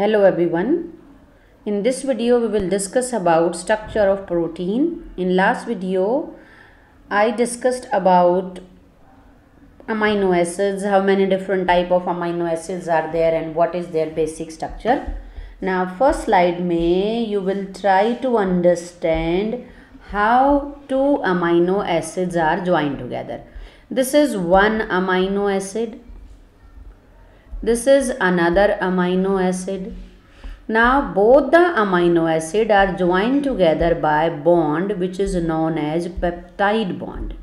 Hello everyone. In this video we will discuss about structure of protein. In last video I discussed about amino acids, how many different type of amino acids are there and what is their basic structure. Now first slide में you will try to understand how two amino acids are joined together. This is one amino acid. This is another amino acid. Now both the amino acid are joined together by bond which is known as peptide bond.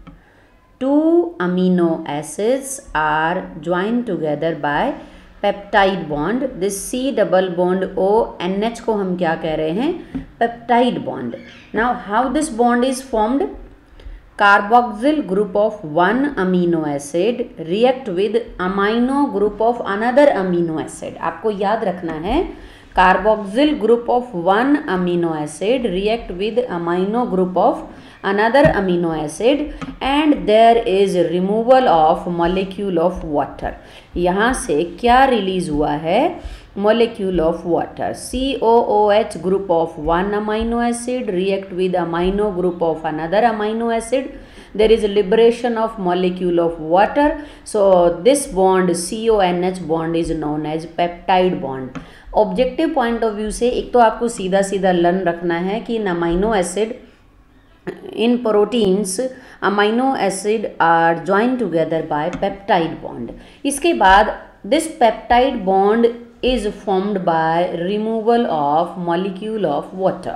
Two amino acids are joined together by peptide bond. This C double bond O NH को हम क्या कह रहे हैं? Peptide bond. Now how this bond is formed? Carboxyl group of one amino acid react with amino group of another amino acid. आपको याद रखना है carboxyl group of one amino acid react with amino group of another amino acid and there is removal of molecule of water. यहाँ से क्या release हुआ है? Molecule of water. COOH group of one amino acid react with amino group of another amino acid. There is liberation of molecule of water. So this bond CONH bond is known as peptide bond. Objective point of view से एक तो आपको सीधा सीधा learn रखना है कि in amino acid in proteins amino acid are join together by peptide bond. इसके बाद this peptide bond is formed by removal of molecule of water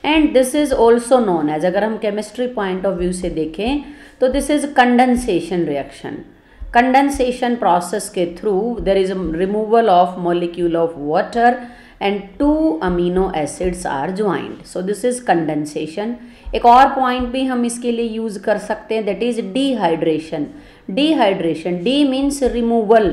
and this is also known as, अगर हम chemistry point of view से देखें तो this is condensation reaction. Condensation process के through there is a removal of molecule of water and two amino acids are joined. So this is condensation. एक और point भी हम इसके लिए use कर सकते हैं, that is dehydration. Dehydration, D means removal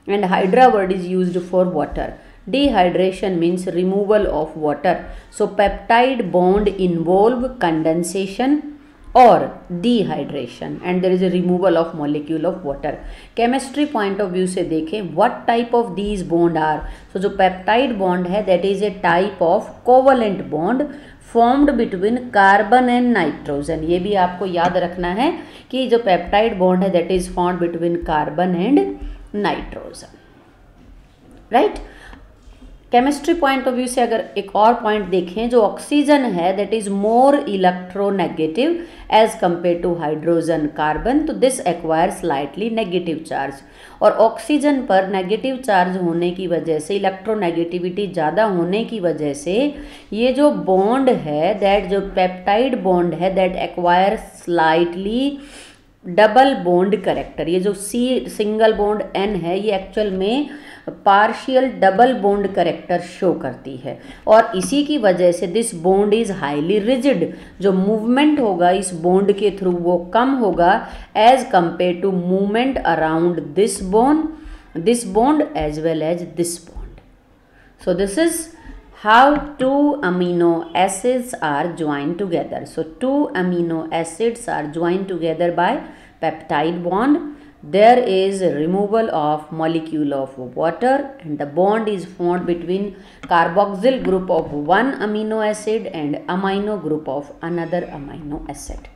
and hydra word is used for water. Dehydration means removal of water. So peptide bond involve condensation or dehydration and there is a removal of molecule of water. Chemistry point of view से देखें what type of these bond are. So जो peptide bond है that is a type of covalent bond formed between carbon and nitrogen. ये भी आपको याद रखना है कि जो peptide bond है that is formed between carbon and nitrogen. Right, chemistry point of view से अगर एक और पॉइंट देखें, जो ऑक्सीजन है that is more electronegative as compare to hydrogen carbon, तो this acquire slightly negative charge. और ऑक्सीजन पर नेगेटिव चार्ज होने की वजह से, इलेक्ट्रोनेगेटिविटी ज़्यादा होने की वजह से ये जो बॉन्ड है दैट जो पेप्टाइड बॉन्ड है that acquire slightly double bond character. ये जो सी सिंगल बॉन्ड एन है ये एक्चुअल में partial double bond character show करती है और इसी की वजह से this bond is highly rigid. जो मूवमेंट होगा इस बॉन्ड के थ्रू वो कम होगा as compare to movement around this bond as well as this bond. So this is how two amino acids are joined together. So two amino acids are joined together by peptide bond. There is removal of molecule of water and the bond is formed between carboxyl group of one amino acid and amino group of another amino acid.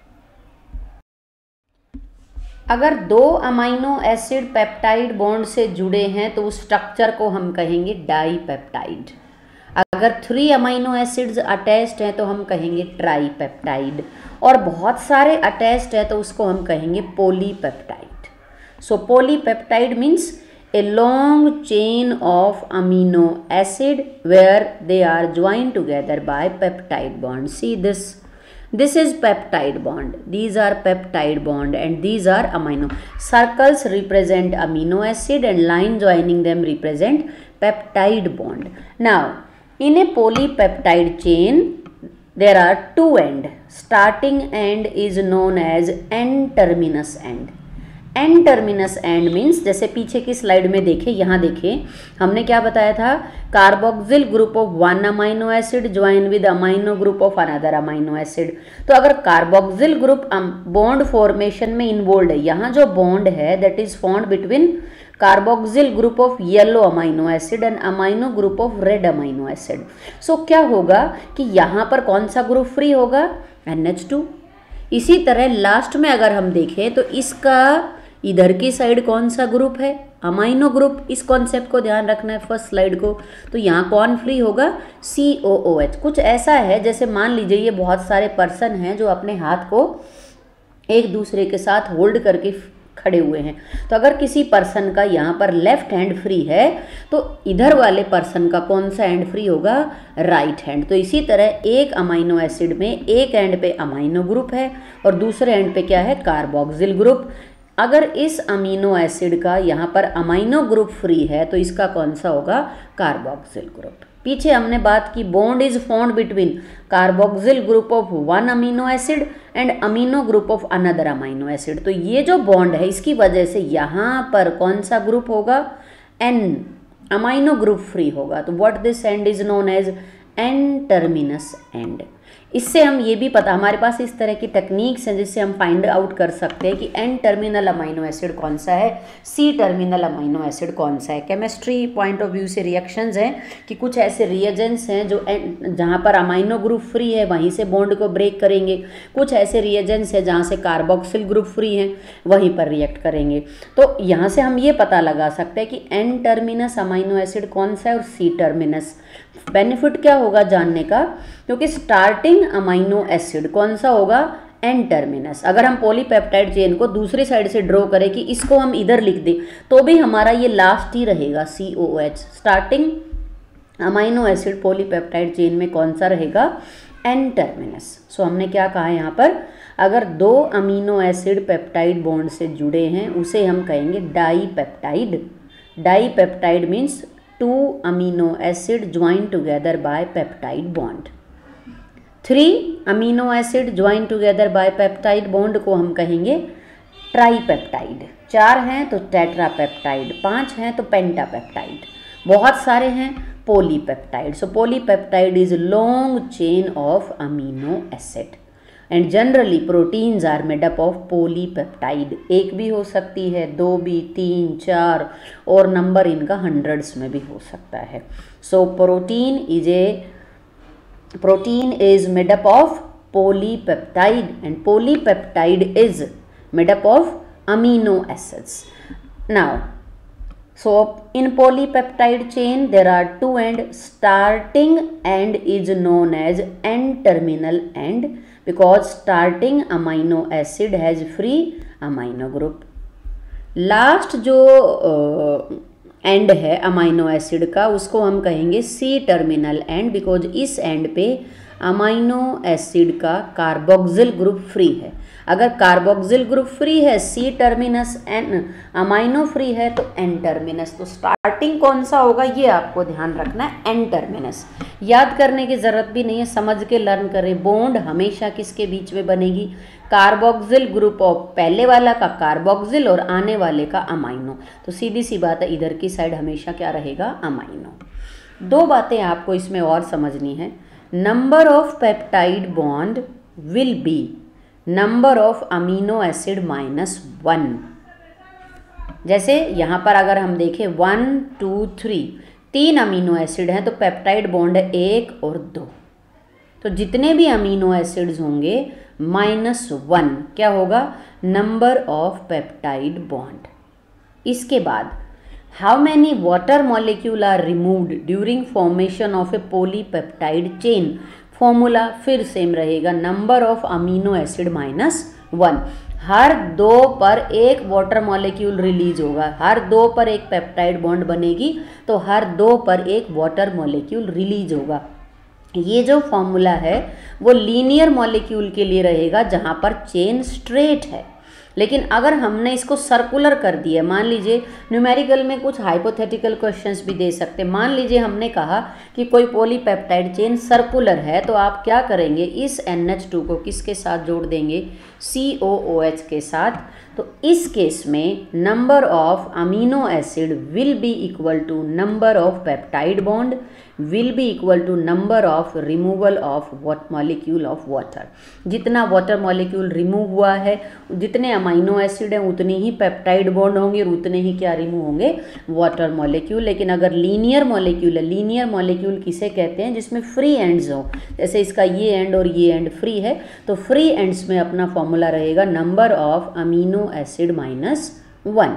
अगर दो amino acid peptide bond से जुड़े हैं तो उस structure को हम कहेंगे डाईपेप्टाइड. अगर 3 अमाइनो एसिड्स अटैच्ड हैं तो हम कहेंगे ट्राईपेप्टाइड और बहुत सारे अटैच्ड है तो उसको हम कहेंगे polypeptide. So polypeptide means a long chain of amino acid where they are joined together by peptide bond. See this is peptide bond, these are peptide bond and these are amino. Circles represent amino acid and line joining them represent peptide bond. Now in a polypeptide chain there are two end. Starting end is known as N-terminus end. N-terminus end means, जैसे पीछे की slide में देखें, यहाँ देखें हमने क्या बताया था, carboxyl group of one amino acid join with amino group of another amino acid. तो अगर कार्बोक्सिल ग्रुप बॉन्ड फॉर्मेशन में इन्वॉल्व है, यहाँ जो बॉन्ड है that is formed between carboxyl group of yellow amino acid and amino group of red amino acid. So क्या होगा कि यहाँ पर कौन सा ग्रुप फ्री होगा, NH2। इसी तरह लास्ट में अगर हम देखें तो इसका इधर की साइड कौन सा ग्रुप है, अमाइनो ग्रुप। इस कॉन्सेप्ट को ध्यान रखना है फर्स्ट स्लाइड को। तो यहाँ कौन फ्री होगा, COOH। कुछ ऐसा है जैसे मान लीजिए ये बहुत सारे पर्सन हैं जो अपने हाथ को एक दूसरे के साथ होल्ड करके खड़े हुए हैं। तो अगर किसी पर्सन का यहाँ पर लेफ्ट हैंड फ्री है तो इधर वाले पर्सन का कौन सा हैंड फ्री होगा, राइट हैंड। तो इसी तरह एक अमाइनो एसिड में एक एंड पे अमाइनो ग्रुप है और दूसरे एंड पे क्या है, कार्बोक्सिल ग्रुप। अगर इस अमीनो एसिड का यहाँ पर अमाइनो ग्रुप फ्री है तो इसका कौन सा होगा, कार्बोक्सिल ग्रुप। पीछे हमने बात की bond is formed between carboxyl group of one amino acid and amino group of another amino acid. तो ये जो बॉन्ड है इसकी वजह से यहाँ पर कौन सा ग्रुप होगा, N अमाइनो ग्रुप फ्री होगा। तो what this end is known as N terminus end. इससे हम ये भी पता, हमारे पास इस तरह की टेक्निक्स हैं जिससे हम फाइंड आउट कर सकते हैं कि N टर्मिनल अमाइनो एसिड कौन सा है, C टर्मिनल अमाइनो एसिड कौन सा है। केमिस्ट्री पॉइंट ऑफ व्यू से रिएक्शंस हैं कि कुछ ऐसे रिएजेंट्स हैं जो जहाँ पर अमाइनो ग्रुप फ्री है वहीं से बॉन्ड को ब्रेक करेंगे, कुछ ऐसे रिएजेंट्स हैं जहाँ से कार्बोक्सिल ग्रुप फ्री हैं वहीं पर रिएक्ट करेंगे। तो यहाँ से हम ये पता लगा सकते हैं कि N टर्मिनस अमाइनो एसिड कौन सा है और C टर्मिनस। बेनिफिट क्या होगा जानने का, क्योंकि स्टार्टिंग अमाइनो एसिड कौन सा होगा, N टर्मिनस। अगर हम पॉलीपेप्टाइड चेन को दूसरी साइड से ड्रॉ करें कि इसको हम इधर लिख दें तो भी हमारा ये लास्ट ही रहेगा COH। Starting amino acid polypeptide chain में कौन सा रहेगा, N टर्मिनस। सो हमने क्या कहा यहाँ पर, अगर दो अमीनो एसिड पेप्टाइड बॉन्ड से जुड़े हैं उसे हम कहेंगे dipeptide. Dipeptide means to amino acid join together by peptide bond. 3 amino acid join together by peptide bond को हम कहेंगे ट्राईपेप्टाइड। 4 हैं तो टेट्रापेप्टाइड, 5 हैं तो पेंटापेप्टाइड, बहुत सारे हैं polypeptide. So polypeptide is long chain of amino acid and generally proteins are made up of polypeptide. एक भी हो सकती है, 2 भी, 3, 4 और नंबर इनका हंड्रेड्स में भी हो सकता है। सो protein is made up of polypeptide and polypeptide is made up of amino acids. Now, so in polypeptide chain there are 2 ends. Starting end is known as N-terminal end because starting amino acid has free amino group. Last जो and है amino acid का उसको हम कहेंगे C terminal and because इस and पे amino acid का carboxyl group free है। अगर कार्बोक्सिल ग्रुप फ्री है, C terminus N amino free है तो N टर्मिनस। तो स्टार्टिंग कौन सा होगा ये आपको ध्यान रखना है, N टर्मिनस। याद करने की ज़रूरत भी नहीं है, समझ के लर्न करें। बॉन्ड हमेशा किसके बीच में बनेगी, कार्बोक्सिल ग्रुप ऑफ पहले वाला का कार्बोक्सिल और आने वाले का अमाइनो। तो सीधी सी बात है, इधर की साइड हमेशा क्या रहेगा, अमाइनो। 2 बातें आपको इसमें और समझनी है। Number of peptide bond will B number of amino acid -1। जैसे यहाँ पर अगर हम देखें 1 2 3 अमीनो एसिड हैं तो पेप्टाइड बॉन्ड है 1 और 2। तो जितने भी अमीनो एसिड्स होंगे -1 क्या होगा, नंबर ऑफ पेप्टाइड बॉन्ड। इसके बाद how many water molecule are removed during formation of a polypeptide chain. Formula फिर सेम रहेगा, नंबर ऑफ अमीनो एसिड -1। हर 2 पर एक वाटर मॉलिक्यूल रिलीज होगा, हर 2 पर एक पेप्टाइड बॉन्ड बनेगी तो हर 2 पर एक वाटर मॉलिक्यूल रिलीज होगा। ये जो फॉर्मूला है वो लीनियर मॉलिक्यूल के लिए रहेगा जहाँ पर चेन स्ट्रेट है। लेकिन अगर हमने इसको सर्कुलर कर दिया, मान लीजिए न्यूमेरिकल में कुछ हाइपोथेटिकल क्वेश्चंस भी दे सकते हैं। मान लीजिए हमने कहा कि कोई पॉलीपेप्टाइड चेन सर्कुलर है तो आप क्या करेंगे, इस NH2 को किसके साथ जोड़ देंगे, COOH के साथ। तो इस केस में number of amino acid will be equal to number of peptide bond will be equal to number of removal of molecule of water. जितना वाटर मॉलिक्यूल रिमूव हुआ है, जितने अमीनो एसिड हैं उतने ही पेप्टाइड बॉन्ड होंगे और उतने ही क्या रिमूव होंगे, वाटर मॉलिक्यूल। लेकिन अगर लीनियर मॉलिक्यूल है, लीनियर मॉलिक्यूल किसे कहते हैं, जिसमें फ्री एंड्स हो, जैसे इसका ये एंड और ये एंड फ्री है, तो फ्री एंड्स में अपना फॉर्मूला रहेगा number of amino acid minus 1।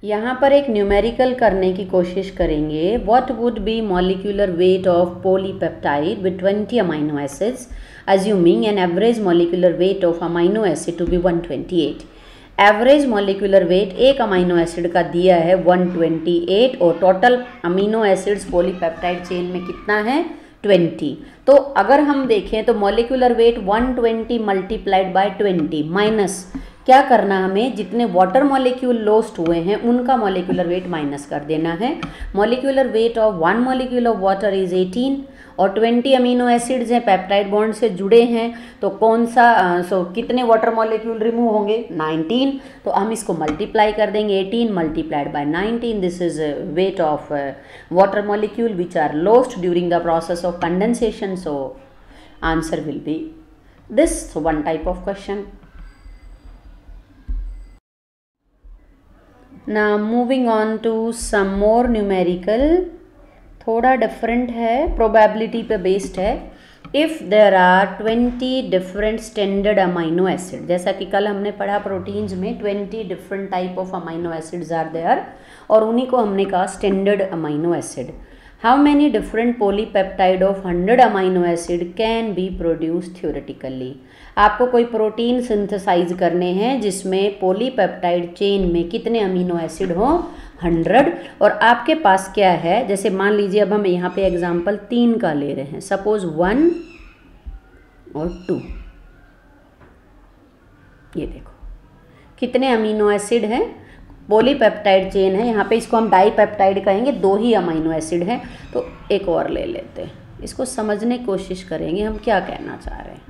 यहाँ पर एक न्यूमेरिकल करने की कोशिश करेंगे। What would be molecular weight of polypeptide with 20 amino acids assuming an average molecular weight of amino acid to be 128। Average molecular weight एक अमीनो एसिड का दिया है 128 और total amino acids polypeptide chain में कितना है 20। तो अगर हम देखें तो molecular weight 120 multiplied by 20 minus क्या करना, हमें जितने वाटर मॉलिक्यूल लॉस्ट हुए हैं उनका मॉलिक्यूलर वेट माइनस कर देना है। Molecular weight of 1 molecule of water is 18 और 20 अमीनो एसिड्स हैं, पेप्टाइड बॉन्ड से जुड़े हैं, तो कौन सा कितने वाटर मॉलिक्यूल रिमूव होंगे 19। तो हम इसको मल्टीप्लाई कर देंगे, 18 multiplied by 19, this is weight of water molecule which are lost during the process of condensation. So answer will be this. So one type of question. Now moving on to some more numerical, थोड़ा different है, probability पे based है। If there are 20 different standard amino acid, जैसा कि कल हमने पढ़ा proteins में 20 different type of amino acids are there और उन्हीं को हमने कहा standard amino acid. How many different polypeptide of 100 amino acid can be produce theoretically. आपको कोई प्रोटीन सिंथेसाइज करने हैं जिसमें पॉलीपेप्टाइड चेन में कितने अमीनो एसिड हों 100, और आपके पास क्या है, जैसे मान लीजिए अब हम यहाँ पे एग्जांपल 3 का ले रहे हैं, सपोज 1 और 2। ये देखो कितने अमीनो एसिड हैं, पॉलीपेप्टाइड चेन है, यहाँ पे इसको हम डाईपेप्टाइड कहेंगे, 2 ही अमीनो एसिड हैं। तो एक और ले लेते हैं, इसको समझने की कोशिश करेंगे हम क्या कहना चाह रहे हैं।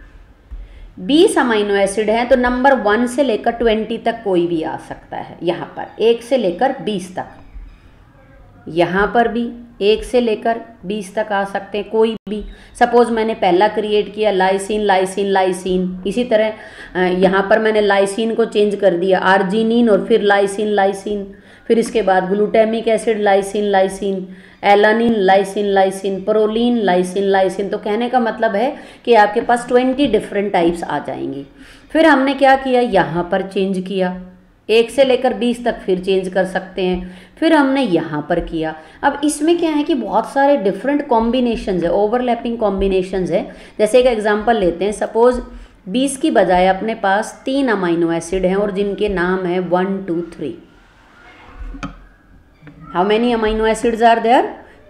20 अमीनो एसिड हैं, तो नंबर 1 से लेकर 20 तक कोई भी आ सकता है, यहाँ पर 1 से लेकर 20 तक, यहाँ पर भी 1 से लेकर 20 तक आ सकते हैं कोई भी। सपोज मैंने पहला क्रिएट किया लाइसिन लाइसिन लाइसिन, इसी तरह यहाँ पर मैंने लाइसिन को चेंज कर दिया आर्जिनिन और फिर लाइसिन लाइसिन, फिर इसके बाद glutamic acid lysine lysine, alanine lysine lysine, proline lysine lysine. तो कहने का मतलब है कि आपके पास 20 डिफरेंट टाइप्स आ जाएंगी। फिर हमने क्या किया, यहाँ पर चेंज किया, 1 से लेकर 20 तक फिर चेंज कर सकते हैं, फिर हमने यहाँ पर किया। अब इसमें क्या है कि बहुत सारे डिफरेंट कॉम्बिनेशंस है, ओवरलैपिंग कॉम्बिनेशंस है। जैसे एक एग्जांपल लेते हैं, सपोज 20 की बजाय अपने पास 3 अमीनो एसिड हैं और जिनके नाम है 1 2 3। How many amino acids are there,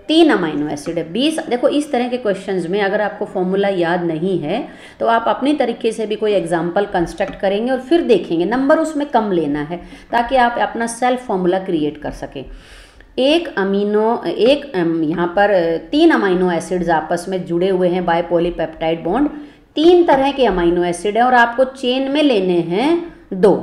3 amino acid है। 20। देखो इस तरह के क्वेश्चंस में अगर आपको फॉर्मूला याद नहीं है तो आप अपनी तरीके से भी कोई एग्जांपल कंस्ट्रक्ट करेंगे और फिर देखेंगे, नंबर उसमें कम लेना है ताकि आप अपना सेल्फ फॉर्मूला क्रिएट कर सकें। यहाँ पर 3 अमीनो एसिड्स आपस में जुड़े हुए हैं बाय पॉलीपेप्टाइड बॉन्ड, 3 तरह के अमीनो एसिड है और आपको चेन में लेने हैं 2।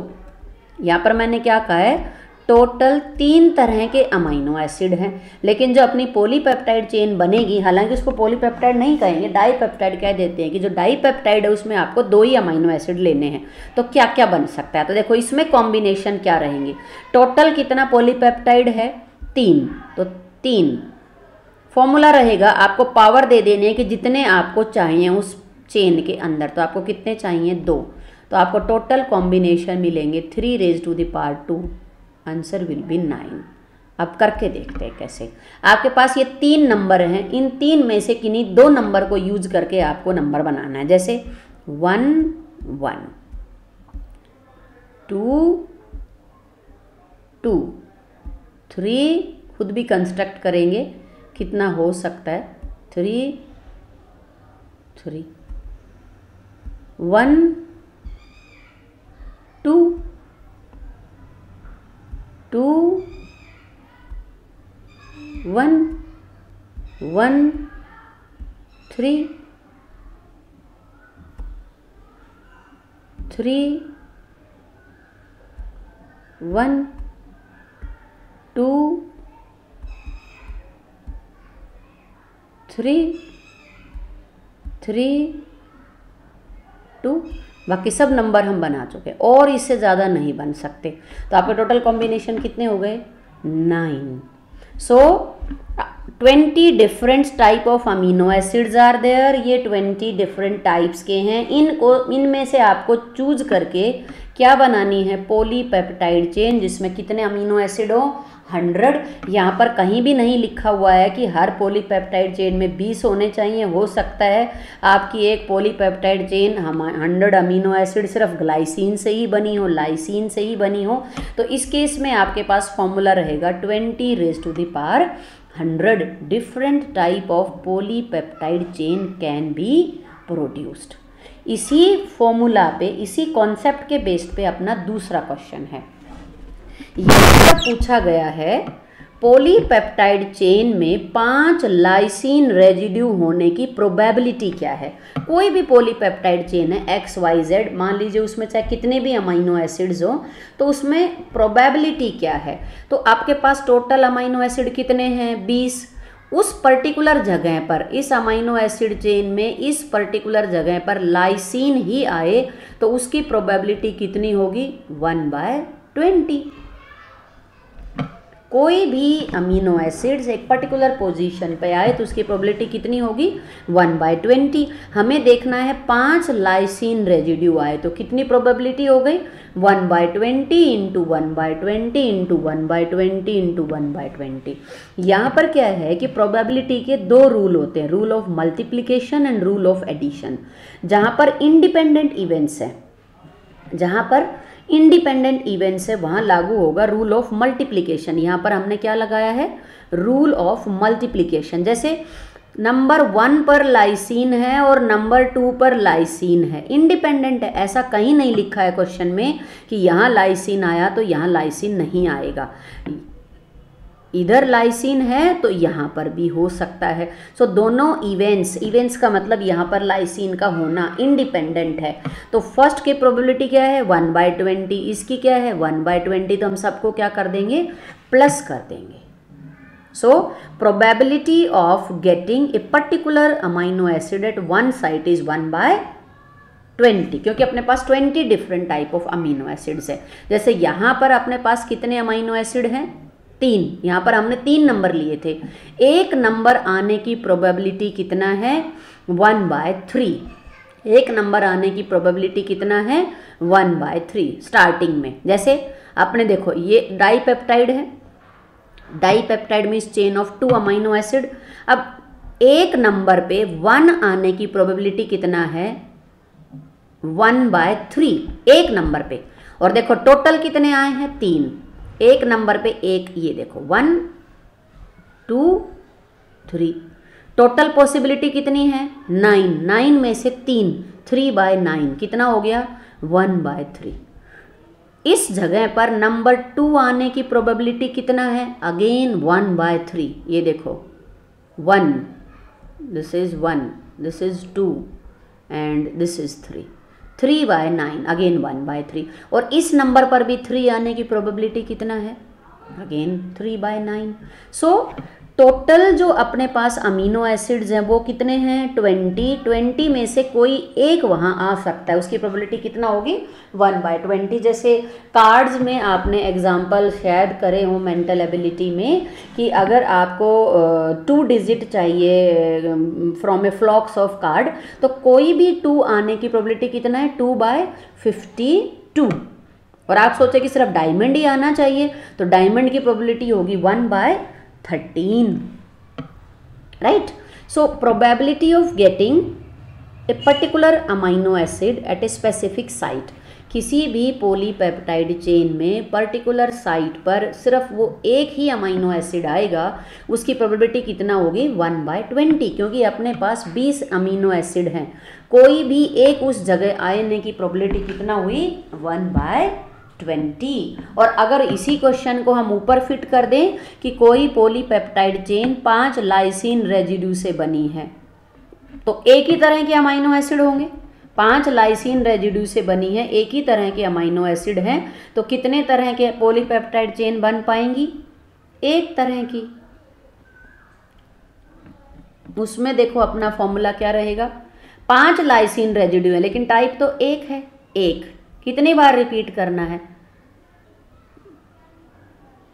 यहाँ पर मैंने क्या कहा है, टोटल 3 तरह के अमीनो एसिड हैं। लेकिन जो अपनी पॉलीपेप्टाइड चेन बनेगी, हालांकि उसको पॉलीपेप्टाइड नहीं कहेंगे, डाईपेप्टाइड कह देते हैं, कि जो डाईपेप्टाइड है उसमें आपको 2 ही अमीनो एसिड लेने हैं। तो क्या क्या बन सकता है, तो देखो इसमें कॉम्बिनेशन क्या रहेंगे। टोटल कितना पॉलीपेप्टाइड है 3, तो 3 फॉर्मूला रहेगा, आपको पावर दे देने हैं कि जितने आपको चाहिए उस चेन के अंदर। तो आपको कितने चाहिए 2, तो आपको टोटल कॉम्बिनेशन मिलेंगे 3⁻²। Answer will B 9। अब करके देखते हैं कैसे। आपके पास ये 3 नंबर हैं, इन 3 में से किन्हीं 2 नंबर को यूज करके आपको नंबर बनाना है। जैसे 1 1 2 2 3, खुद भी कंस्ट्रक्ट करेंगे कितना हो सकता है, 3 3 1 2 2 1 1 3 3 1 2 3 3 2, बाकी सब नंबर हम बना चुके और इससे ज़्यादा नहीं बन सकते। तो आपके टोटल कॉम्बिनेशन कितने हो गए? 9। So 20 different type of amino acids are there. ये 20 डिफरेंट टाइप्स के हैं। इनमें से आपको चूज करके क्या बनानी है? पॉलीपेप्टाइड चेन, जिसमें कितने अमीनो एसिड हो? 100। यहाँ पर कहीं भी नहीं लिखा हुआ है कि हर पॉलीपेप्टाइड चेन में 20 होने चाहिए। हो सकता है आपकी एक पॉलीपेप्टाइड चेन 100 अमीनो एसिड सिर्फ ग्लाइसिन से ही बनी हो, लाइसिन से ही बनी हो। तो इस केस में आपके पास फॉर्मूला रहेगा 20⁻100 different type of polypeptide chain can be produced. इसी फॉर्मूला पे, इसी कॉन्सेप्ट के बेस्ड पे अपना दूसरा क्वेश्चन है। यहाँ पूछा गया है पॉलीपेप्टाइड चेन में 5 लाइसिन रेजिड्यू होने की प्रोबेबिलिटी क्या है? कोई भी पॉलीपेप्टाइड चेन है XYZ, मान लीजिए उसमें चाहे कितने भी अमीनो एसिड्स हो, तो उसमें प्रोबेबिलिटी क्या है? तो आपके पास टोटल अमीनो एसिड कितने हैं? 20। उस पर्टिकुलर जगह पर, इस अमीनो एसिड चेन में इस पर्टिकुलर जगह पर लाइसिन ही आए तो उसकी प्रोबेबिलिटी कितनी होगी? 1/20। कोई भी अमीनो एसिड्स एक पर्टिकुलर पोजीशन पे आए तो उसकी प्रोबेबिलिटी कितनी होगी? 1/20। हमें देखना है 5 लाइसिन रेजिड्यू आए तो कितनी प्रोबेबिलिटी हो गई? 1/20 इंटू 1/20 इंटू 1/20 इंटू 1/20। यहाँ पर क्या है कि प्रोबेबिलिटी के 2 रूल होते हैं, rule of multiplication and rule of addition. जहाँ पर इंडिपेंडेंट इवेंट्स है, जहाँ पर इंडिपेंडेंट इवेंट्स है, वहाँ लागू होगा रूल ऑफ मल्टीप्लिकेशन। यहाँ पर हमने क्या लगाया है? Rule of multiplication. जैसे नंबर 1 पर लाइसिन है और नंबर 2 पर लाइसिन है, इंडिपेंडेंट है। ऐसा कहीं नहीं लिखा है क्वेश्चन में कि यहाँ लाइसिन आया तो यहाँ लाइसिन नहीं आएगा। इधर लाइसिन है तो यहाँ पर भी हो सकता है। सो दोनों इवेंट्स का मतलब यहाँ पर लाइसिन का होना इंडिपेंडेंट है। तो फर्स्ट की प्रोबेबिलिटी क्या है? 1/20। इसकी क्या है? 1/20। तो हम सबको क्या कर देंगे? प्लस कर देंगे। So probability of getting a particular amino acid at one site is 1/20, क्योंकि अपने पास 20 different type of amino acids है। जैसे यहाँ पर अपने पास कितने अमीनो एसिड हैं? 3। यहाँ पर हमने 3 नंबर लिए थे। एक नंबर आने की प्रोबेबिलिटी कितना है? 1/3। एक नंबर आने की प्रोबेबिलिटी कितना है? 1/3 स्टार्टिंग में। जैसे आपने देखो ये डाइपेप्टाइड है, dipeptide means chain of 2 amino acid. अब एक नंबर पे 1 आने की प्रोबेबिलिटी कितना है? 1/3 एक नंबर पे। और देखो टोटल कितने आए हैं? 3। एक नंबर पे एक, ये देखो 1 2 3। टोटल पॉसिबिलिटी कितनी है? 9। 9 में से 3/9 कितना हो गया? 1/3। इस जगह पर नंबर 2 आने की प्रोबेबिलिटी कितना है? अगेन 1/3। ये देखो 1, this is 1, this is 2 and this is 3। 3/9 again 1/3। और इस नंबर पर भी 3 आने की प्रोबेबिलिटी कितना है? अगेन 3/9। सो टोटल जो अपने पास अमीनो एसिड्स हैं वो कितने हैं? 20 में से कोई एक वहाँ आ सकता है, उसकी प्रोबेबिलिटी कितना होगी? 1/20। जैसे कार्ड्स में आपने एग्जाम्पल शायद करे हो मेंटल एबिलिटी में कि अगर आपको 2 डिजिट चाहिए फ्रॉम ए फ्लॉक्स ऑफ कार्ड, तो कोई भी 2 आने की प्रोबेबिलिटी कितना है? 2/52। और आप सोचे कि सिर्फ डायमंड ही आना चाहिए, तो डायमंड की प्रोबेबिलिटी होगी 1/13, right? So probability of getting a particular amino acid at a specific site, किसी भी पॉलीपेप्टाइड चेन में पर्टिकुलर साइट पर सिर्फ वो एक ही अमीनो एसिड आएगा, उसकी प्रोबेबिलिटी कितना होगी? 1/20, क्योंकि अपने पास 20 अमीनो एसिड हैं, कोई भी एक उस जगह आने की प्रोबेबिलिटी कितना हुई? 1/20। और अगर इसी क्वेश्चन को हम ऊपर फिट कर दें कि कोई पॉलीपेप्टाइड चेन 5 लाइसिन रेजिड्यू से बनी है, तो एक ही तरह के अमीनो एसिड होंगे, 5 लाइसिन रेजिड्यू से बनी है, एक ही तरह के अमीनो एसिड हैं, तो कितने तरह के पॉलीपेप्टाइड चेन बन पाएंगी? एक तरह की। उसमें देखो अपना फॉर्मूला क्या रहेगा, 5 लाइसिन रेजिड्यू है लेकिन टाइप तो एक है। एक कितनी बार रिपीट करना है?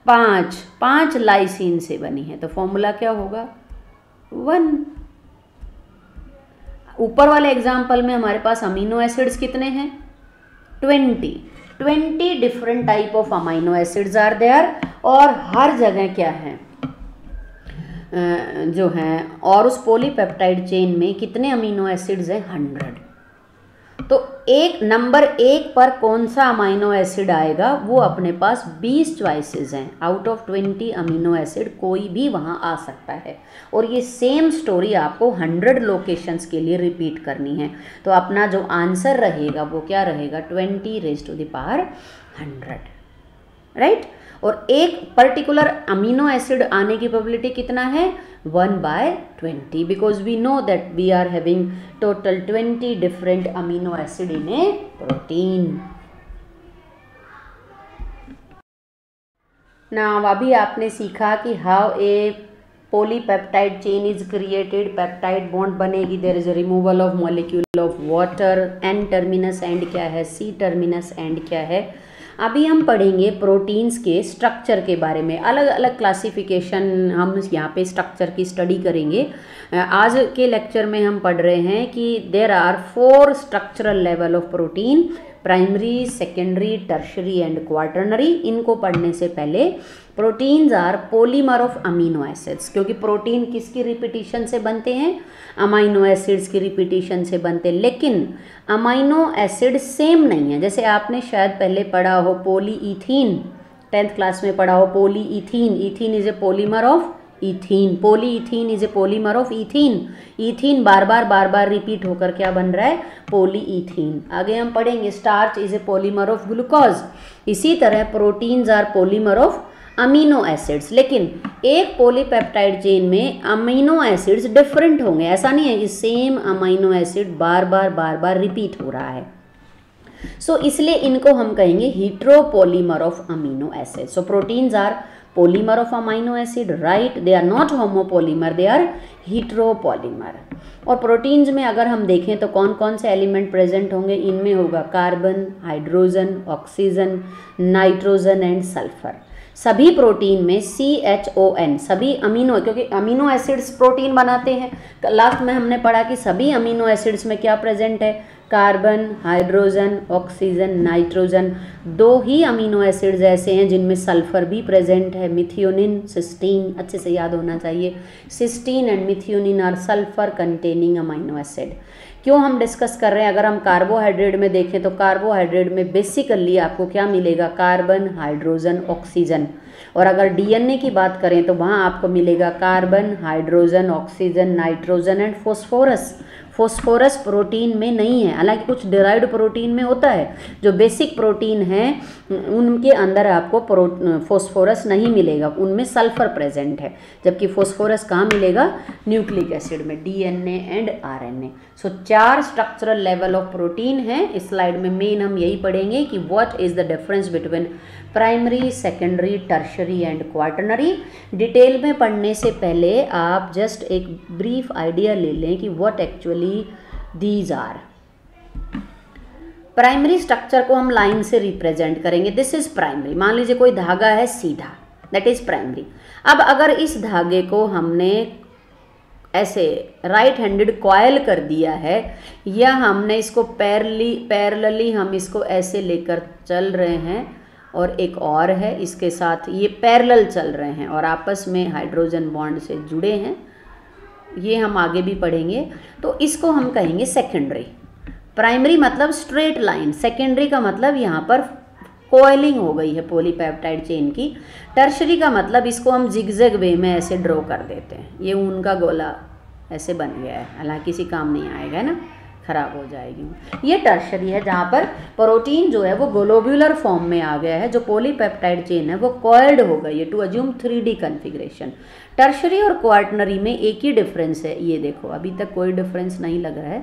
5 लाइसिन से बनी है, तो फॉर्मूला क्या होगा? 1। ऊपर वाले एग्जाम्पल में हमारे पास अमीनो एसिड्स कितने हैं? 20 different type of amino acids are there, और हर जगह क्या है जो हैं, और उस पॉलीपेप्टाइड चेन में कितने अमीनो एसिड्स हैं? 100। तो एक नंबर 1 पर कौन सा अमीनो एसिड आएगा, वो अपने पास 20 चॉइसेस हैं। आउट ऑफ 20 अमीनो एसिड कोई भी वहाँ आ सकता है, और ये सेम स्टोरी आपको 100 लोकेशंस के लिए रिपीट करनी है। तो अपना जो आंसर रहेगा वो क्या रहेगा? 20⁻100, राइट। और एक पर्टिकुलर अमीनो एसिड आने की प्रोबेबिलिटी कितना है? 1/20, because we know that we are having total 20 different amino acid in a protein. Now अभी आपने सीखा कि how a polypeptide chain is created, peptide bond बनेगी, there is a removal of molecule of water, N terminus and क्या है, C terminus and क्या है। अभी हम पढ़ेंगे प्रोटीन्स के स्ट्रक्चर के बारे में, अलग अलग क्लासिफिकेशन हम यहाँ पे स्ट्रक्चर की स्टडी करेंगे। आज के लेक्चर में हम पढ़ रहे हैं कि there are 4 structural level of protein, primary, secondary, tertiary and quaternary. इनको पढ़ने से पहले proteins are polymer of amino acids, क्योंकि प्रोटीन किसकी रिपीटिशन से बनते हैं? अमीनो एसिड्स की रिपीटिशन से बनते हैं, लेकिन अमीनो एसिड सेम नहीं है। जैसे आपने शायद पहले पढ़ा हो पॉलीईथीन, 10th क्लास में पढ़ा हो polyethene, ethene is a polymer of ethene, polyethene is a polymer of ethene. Ethene बार बार रिपीट होकर क्या बन रहा है? पॉलीईथीन। आगे हम पढ़ेंगे starch is a polymer of glucose. इसी तरह proteins are polymer of amino acids, लेकिन एक पॉलीपेप्टाइड चेन में अमीनो एसिड्स डिफरेंट होंगे। ऐसा नहीं है कि सेम अमीनो एसिड बार बार रिपीट हो रहा है। सो इसलिए इनको हम कहेंगे heteropolymer of amino acid. So proteins are polymer of amino acid, right? They are not homopolymer, they are heteropolymer। और प्रोटीन्स में अगर हम देखें तो कौन कौन से एलिमेंट प्रेजेंट होंगे? इनमें होगा carbon, hydrogen, oxygen, nitrogen and sulphur. सभी प्रोटीन में CHON, सभी अमीनो, क्योंकि अमीनो एसिड्स प्रोटीन बनाते हैं। लास्ट में हमने पढ़ा कि सभी अमीनो एसिड्स में क्या प्रेजेंट है? Carbon, hydrogen, oxygen, nitrogen. 2 ही अमीनो एसिड्स ऐसे हैं जिनमें सल्फर भी प्रेजेंट है, मिथियोनिन, सिस्टीन। अच्छे से याद होना चाहिए, cysteine and methionine are sulphur containing amino acid. क्यों हम डिस्कस कर रहे हैं? अगर हम कार्बोहाइड्रेट में देखें तो कार्बोहाइड्रेट में बेसिकली आपको क्या मिलेगा? Carbon, hydrogen, oxygen. और अगर डीएनए की बात करें तो वहाँ आपको मिलेगा carbon, hydrogen, oxygen, nitrogen and phosphorus. Phosphorus protein में नहीं है, हालांकि कुछ डिराइव्ड प्रोटीन में होता है। जो बेसिक प्रोटीन है उनके अंदर आपको फॉस्फोरस नहीं मिलेगा, उनमें सल्फर प्रेजेंट है। जबकि फॉस्फोरस कहाँ मिलेगा? न्यूक्लिक एसिड में, DNA and RNA. So 4 structural level of protein है। इस स्लाइड में मेन हम यही पढ़ेंगे कि what is the difference between primary, secondary, tertiary and quaternary. Detail में पढ़ने से पहले आप जस्ट एक ब्रीफ आइडिया ले लें कि what actually these are. Primary structure को हम लाइन से रिप्रेजेंट करेंगे, दिस इज प्राइमरी। मान लीजिए कोई धागा है सीधा, दैट इज प्राइमरी। अब अगर इस धागे को हमने ऐसे राइट हैंडेड कॉयल कर दिया है, या हमने इसको पैरेलली हम इसको ऐसे लेकर चल रहे हैं, और एक और है इसके साथ ये पैरेलल चल रहे हैं और आपस में हाइड्रोजन बॉन्ड से जुड़े हैं, ये हम आगे भी पढ़ेंगे, तो इसको हम कहेंगे सेकेंडरी। प्राइमरी मतलब स्ट्रेट लाइन, सेकेंडरी का मतलब यहाँ पर कोयलिंग हो गई है पॉलीपेप्टाइड चेन की। टर्शरी का मतलब इसको हम जिगजैग वे में ऐसे ड्रॉ कर देते हैं, ये ऊन का गोला ऐसे बन गया है, हालांकि किसी काम नहीं आएगा ना, खराब हो जाएगी। ये टर्शरी है जहाँ पर प्रोटीन जो है वो ग्लोब्यूलर फॉर्म में आ गया है, जो पॉलीपेप्टाइड चेन है वो कॉइल्ड हो गई है to assume 3D configuration. Tertiary और क्वाटरनरी में एक ही डिफरेंस है, ये देखो अभी तक कोई डिफरेंस नहीं लग रहा है।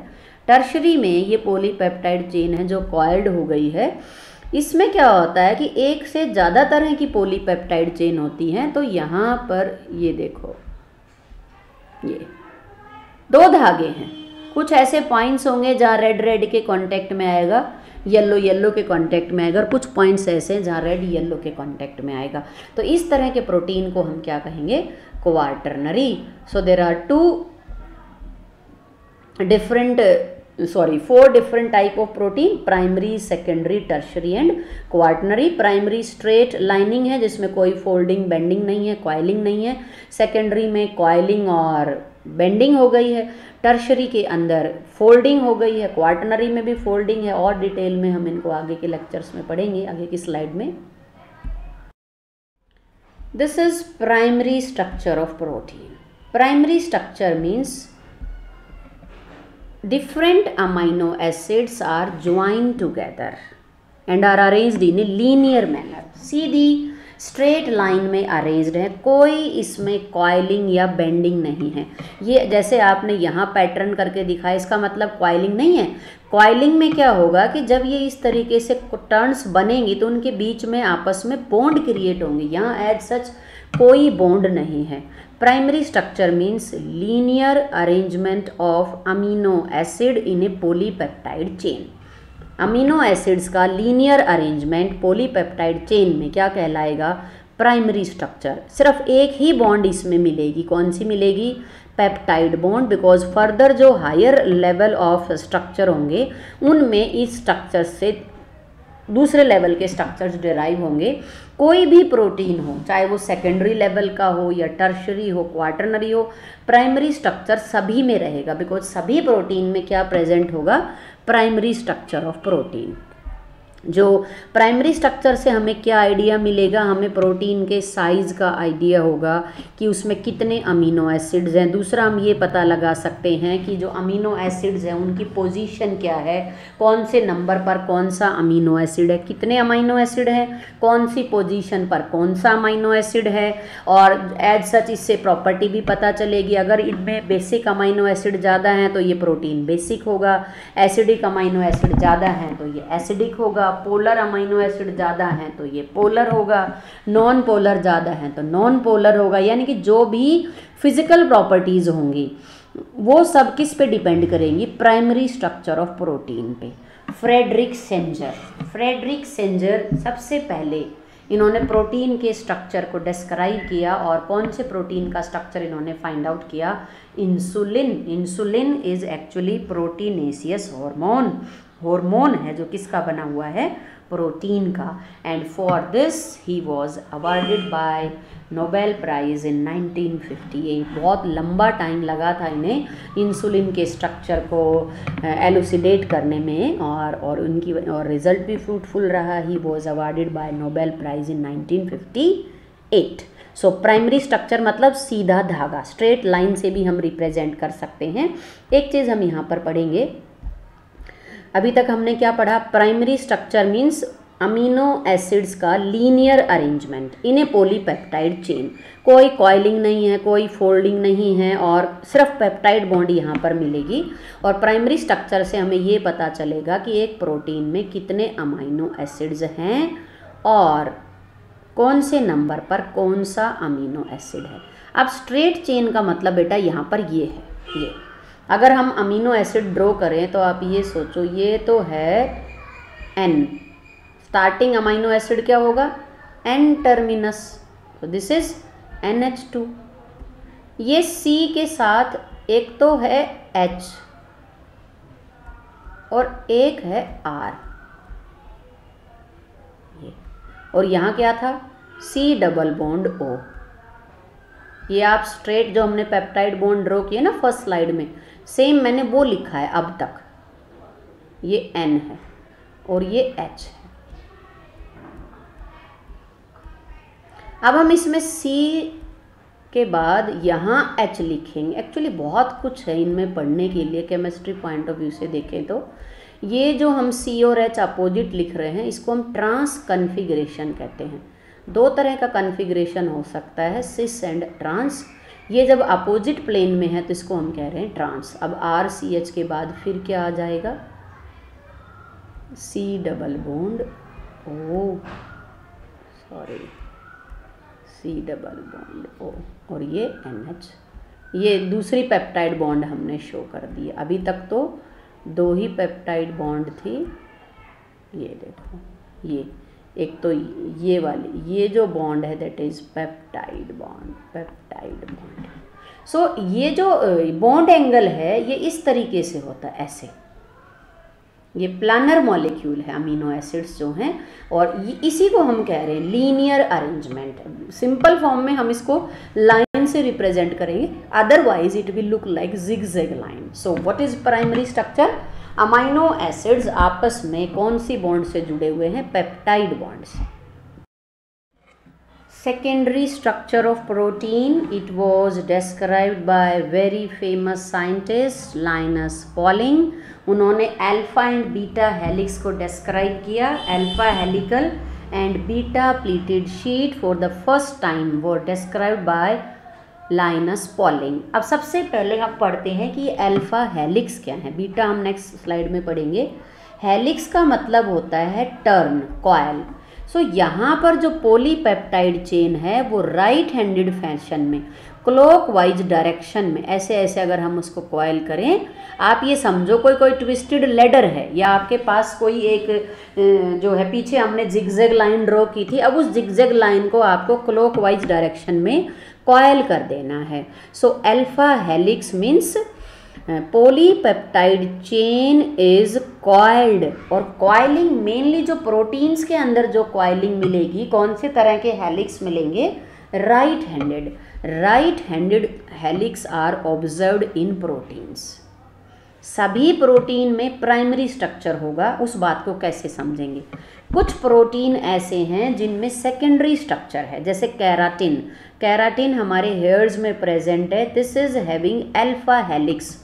टर्शरी में ये पॉलीपेप्टाइड चेन है जो कॉइल्ड हो गई है। इसमें क्या होता है कि एक से ज़्यादा तरह की पॉलीपेप्टाइड चेन होती हैं। तो यहाँ पर ये देखो, ये 2 धागे हैं, कुछ ऐसे पॉइंट्स होंगे जहाँ रेड रेड के कांटेक्ट में आएगा, येलो येलो के कांटेक्ट में आएगा, और कुछ पॉइंट्स ऐसे हैं जहाँ रेड येलो के कांटेक्ट में आएगा। तो इस तरह के प्रोटीन को हम क्या कहेंगे, quaternary. So there are 4 different type of protein, primary, secondary, tertiary and quaternary. Primary straight lining है जिसमें कोई फोल्डिंग बेंडिंग नहीं है, कॉइलिंग नहीं है। सेकेंडरी में कॉइलिंग और बेंडिंग हो गई है। टर्शरी के अंदर फोल्डिंग हो गई है। क्वार्टनरी में भी फोल्डिंग है, और डिटेल में हम इनको आगे के लेक्चर्स में पढ़ेंगे, आगे की स्लाइड में। This is primary structure of protein. Primary structure means different amino acids are joined together and are arranged in a linear manner। Sidhi straight line में अरेंज्ड है, कोई इसमें कॉइलिंग या बेंडिंग नहीं है। ये जैसे आपने यहाँ पैटर्न करके दिखाया, इसका मतलब कॉइलिंग नहीं है। कॉइलिंग में क्या होगा कि जब ये इस तरीके से टर्न्स बनेंगी तो उनके बीच में आपस में बॉन्ड क्रिएट होंगे। यहाँ एज सच कोई बॉन्ड नहीं है। Primary structure means linear arrangement of amino acid in a polypeptide chain. Amino acids का लीनियर अरेंजमेंट पॉलीपेप्टाइड चेन में क्या कहलाएगा, प्राइमरी स्ट्रक्चर। सिर्फ एक ही बॉन्ड इसमें मिलेगी, कौन सी मिलेगी, पेप्टाइड बॉन्ड। बिकॉज फर्दर जो हायर लेवल ऑफ स्ट्रक्चर होंगे उनमें इस स्ट्रक्चर से दूसरे लेवल के स्ट्रक्चर्स डिराइव होंगे। कोई भी प्रोटीन हो, चाहे वो सेकेंडरी लेवल का हो या टर्शरी हो, क्वार्टरनरी हो, प्राइमरी स्ट्रक्चर सभी में रहेगा। बिकॉज सभी प्रोटीन में क्या प्रेजेंट होगा, प्राइमरी स्ट्रक्चर ऑफ प्रोटीन। जो प्राइमरी स्ट्रक्चर से हमें क्या आइडिया मिलेगा, हमें प्रोटीन के साइज़ का आइडिया होगा कि उसमें कितने अमीनो एसिड्स हैं। दूसरा हम ये पता लगा सकते हैं कि जो अमीनो एसिड्स हैं उनकी पोजीशन क्या है, कौन से नंबर पर कौन सा अमीनो एसिड है, कितने अमीनो एसिड हैं, कौन सी पोजीशन पर कौन सा अमीनो एसिड है। और एज सच इससे प्रॉपर्टी भी पता चलेगी, अगर इनमें बेसिक अमीनो एसिड ज़्यादा हैं तो ये प्रोटीन बेसिक होगा, एसिडिक अमीनो एसिड ज़्यादा हैं तो ये एसिडिक होगा, पोलर अमीनो एसिड ज़्यादा हैं तो ये पोलर होगा, नॉन पोलर ज़्यादा हैं तो नॉन पोलर होगा। यानी कि जो भी फिजिकल प्रॉपर्टीज़ होंगी वो सब किस पे डिपेंड करेंगी, प्राइमरी स्ट्रक्चर ऑफ प्रोटीन पे। फ्रेडरिक सेंजर सबसे पहले इन्होंने प्रोटीन के स्ट्रक्चर को डिस्क्राइब किया। और कौन से प्रोटीन का स्ट्रक्चर इन्होंने फाइंड आउट किया, insulin is actually proteinaceous hormone है जो किसका बना हुआ है, प्रोटीन का। And for this he was awarded by Nobel prize इन 1958। बहुत लंबा टाइम लगा था इन्हें इंसुलिन के स्ट्रक्चर को एलुसिडेट करने में, और उनकी और रिजल्ट भी फ्रूटफुल रहा। He was awarded by Nobel prize in 1958। So primary structure मतलब सीधा धागा, स्ट्रेट लाइन से भी हम रिप्रेजेंट कर सकते हैं। एक चीज़ हम यहाँ पर पढ़ेंगे, अभी तक हमने क्या पढ़ा, primary structure means amino acids का linear arrangement in a polypeptide chain. कोई कॉइलिंग नहीं है, कोई फोल्डिंग नहीं है, और सिर्फ पेप्टाइड बॉन्ड यहाँ पर मिलेगी। और प्राइमरी स्ट्रक्चर से हमें ये पता चलेगा कि एक प्रोटीन में कितने अमीनो एसिड्स हैं और कौन से नंबर पर कौन सा अमीनो एसिड है। अब स्ट्रेट चेन का मतलब बेटा यहाँ पर ये है, ये अगर हम अमीनो एसिड ड्रॉ करें तो आप ये सोचो, ये तो है N, स्टार्टिंग अमीनो एसिड क्या होगा, N टर्मिनस, तो दिस इज NH2। ये C के साथ एक तो है H और एक है R, ये, और यहाँ क्या था, C डबल बॉन्ड O। ये आप स्ट्रेट जो हमने पेप्टाइड बॉन्ड ड्रॉ किया ना फर्स्ट स्लाइड में, सेम मैंने वो लिखा है अब तक। ये N है और ये H है। अब हम इसमें C के बाद यहाँ H लिखेंगे। एक्चुअली बहुत कुछ है इनमें पढ़ने के लिए, केमिस्ट्री पॉइंट ऑफ व्यू से देखें तो ये जो हम C और H अपोजिट लिख रहे हैं इसको हम ट्रांस कन्फिग्रेशन कहते हैं। 2 तरह का कन्फिग्रेशन हो सकता है, सिस एंड ट्रांस। ये जब अपोजिट प्लेन में है तो इसको हम कह रहे हैं ट्रांस। अब RCH के बाद फिर क्या आ जाएगा, C double bond O, sorry C double bond O, और ये NH। ये दूसरी पेप्टाइड बॉन्ड हमने शो कर दी। अभी तक तो 2 ही पेप्टाइड बॉन्ड थी। ये देखो, ये एक तो ये वाली, ये जो बॉन्ड है that is peptide bond, peptide bond. So ये जो बॉन्ड एंगल है ये इस तरीके से होता है, ऐसे। ये प्लानर मॉलिक्यूल है अमीनो एसिड्स जो हैं, और इसी को हम कह रहे हैं लीनियर अरेंजमेंट। सिंपल फॉर्म में हम इसको लाइन से रिप्रेजेंट करेंगे, otherwise it will look like zigzag line. So what is primary structure? Amino acids आपस में कौन सी बॉन्ड से जुड़े हुए हैं? पेप्टाइड बॉन्ड से। Secondary structure of protein, it was described by very famous scientist Linus Pauling. उन्होंने अल्फा एंड बीटा हेलिक्स को डिस्क्राइब किया। Alpha helical and beta pleated sheet for the first time वो described bye lines polling. अब सबसे पहले हम पढ़ते हैं कि अल्फा हेलिक्स क्या है, बीटा हम नेक्स्ट स्लाइड में पढ़ेंगे। हेलिक्स का मतलब होता है टर्न, कॉयल। सो यहाँ पर जो पॉलीपेप्टाइड चेन है वो राइट हैंडेड फैशन में क्लॉकवाइज डायरेक्शन में ऐसे ऐसे अगर हम उसको कॉयल करें, आप ये समझो कोई ट्विस्टेड लेडर है, या आपके पास कोई एक जो है, पीछे हमने जिगजैग लाइन ड्रॉ की थी, अब उस जिगजैग लाइन को आपको क्लॉकवाइज डायरेक्शन में कॉयल कर देना है। So alpha helix means polypeptide chain is coiled. और कॉइलिंग मेनली जो प्रोटीन्स के अंदर जो कॉइलिंग मिलेगी, कौन से तरह के हेलिक्स मिलेंगे? Right handed. Right handed helix are observed in proteins. सभी प्रोटीन में प्राइमरी स्ट्रक्चर होगा, उस बात को कैसे समझेंगे? कुछ प्रोटीन ऐसे हैं जिनमें सेकेंडरी स्ट्रक्चर है, जैसे कैराटिन। कैराटिन हमारे हेयर्स में प्रेजेंट है, this is having alpha helix.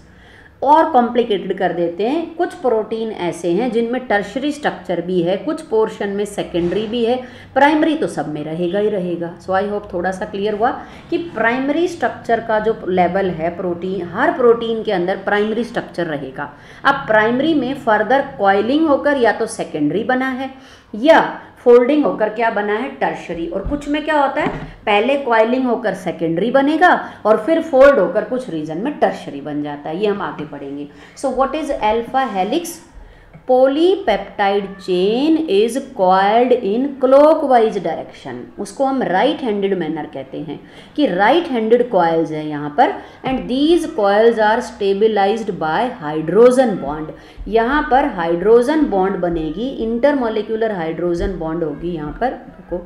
और कॉम्प्लिकेटेड कर देते हैं, कुछ प्रोटीन ऐसे हैं जिनमें टर्शरी स्ट्रक्चर भी है, कुछ पोर्शन में सेकेंडरी भी है, प्राइमरी तो सब में रहेगा ही रहेगा। सो आई होप थोड़ा सा क्लियर हुआ कि प्राइमरी स्ट्रक्चर का जो लेवल है प्रोटीन, हर प्रोटीन के अंदर प्राइमरी स्ट्रक्चर रहेगा। अब प्राइमरी में फर्दर कॉइलिंग होकर या तो सेकेंडरी बना है या फोल्डिंग होकर क्या बना है? टर्शरी। और कुछ में क्या होता है, पहले कॉइलिंग होकर सेकेंडरी बनेगा और फिर फोल्ड होकर कुछ रीजन में टर्शरी बन जाता है, ये हम आगे पढ़ेंगे। So what is alpha helix? Polypeptide chain is coiled in clockwise direction. उसको हम राइट हैंडेड मैनर कहते हैं कि राइट हैंडेड कॉइल्स हैं यहाँ पर, and these coils are stabilised by hydrogen bond. यहाँ पर हाइड्रोजन बॉन्ड बनेगी, इंटरमॉलिक्यूलर हाइड्रोजन बॉन्ड होगी। यहाँ पर देखो,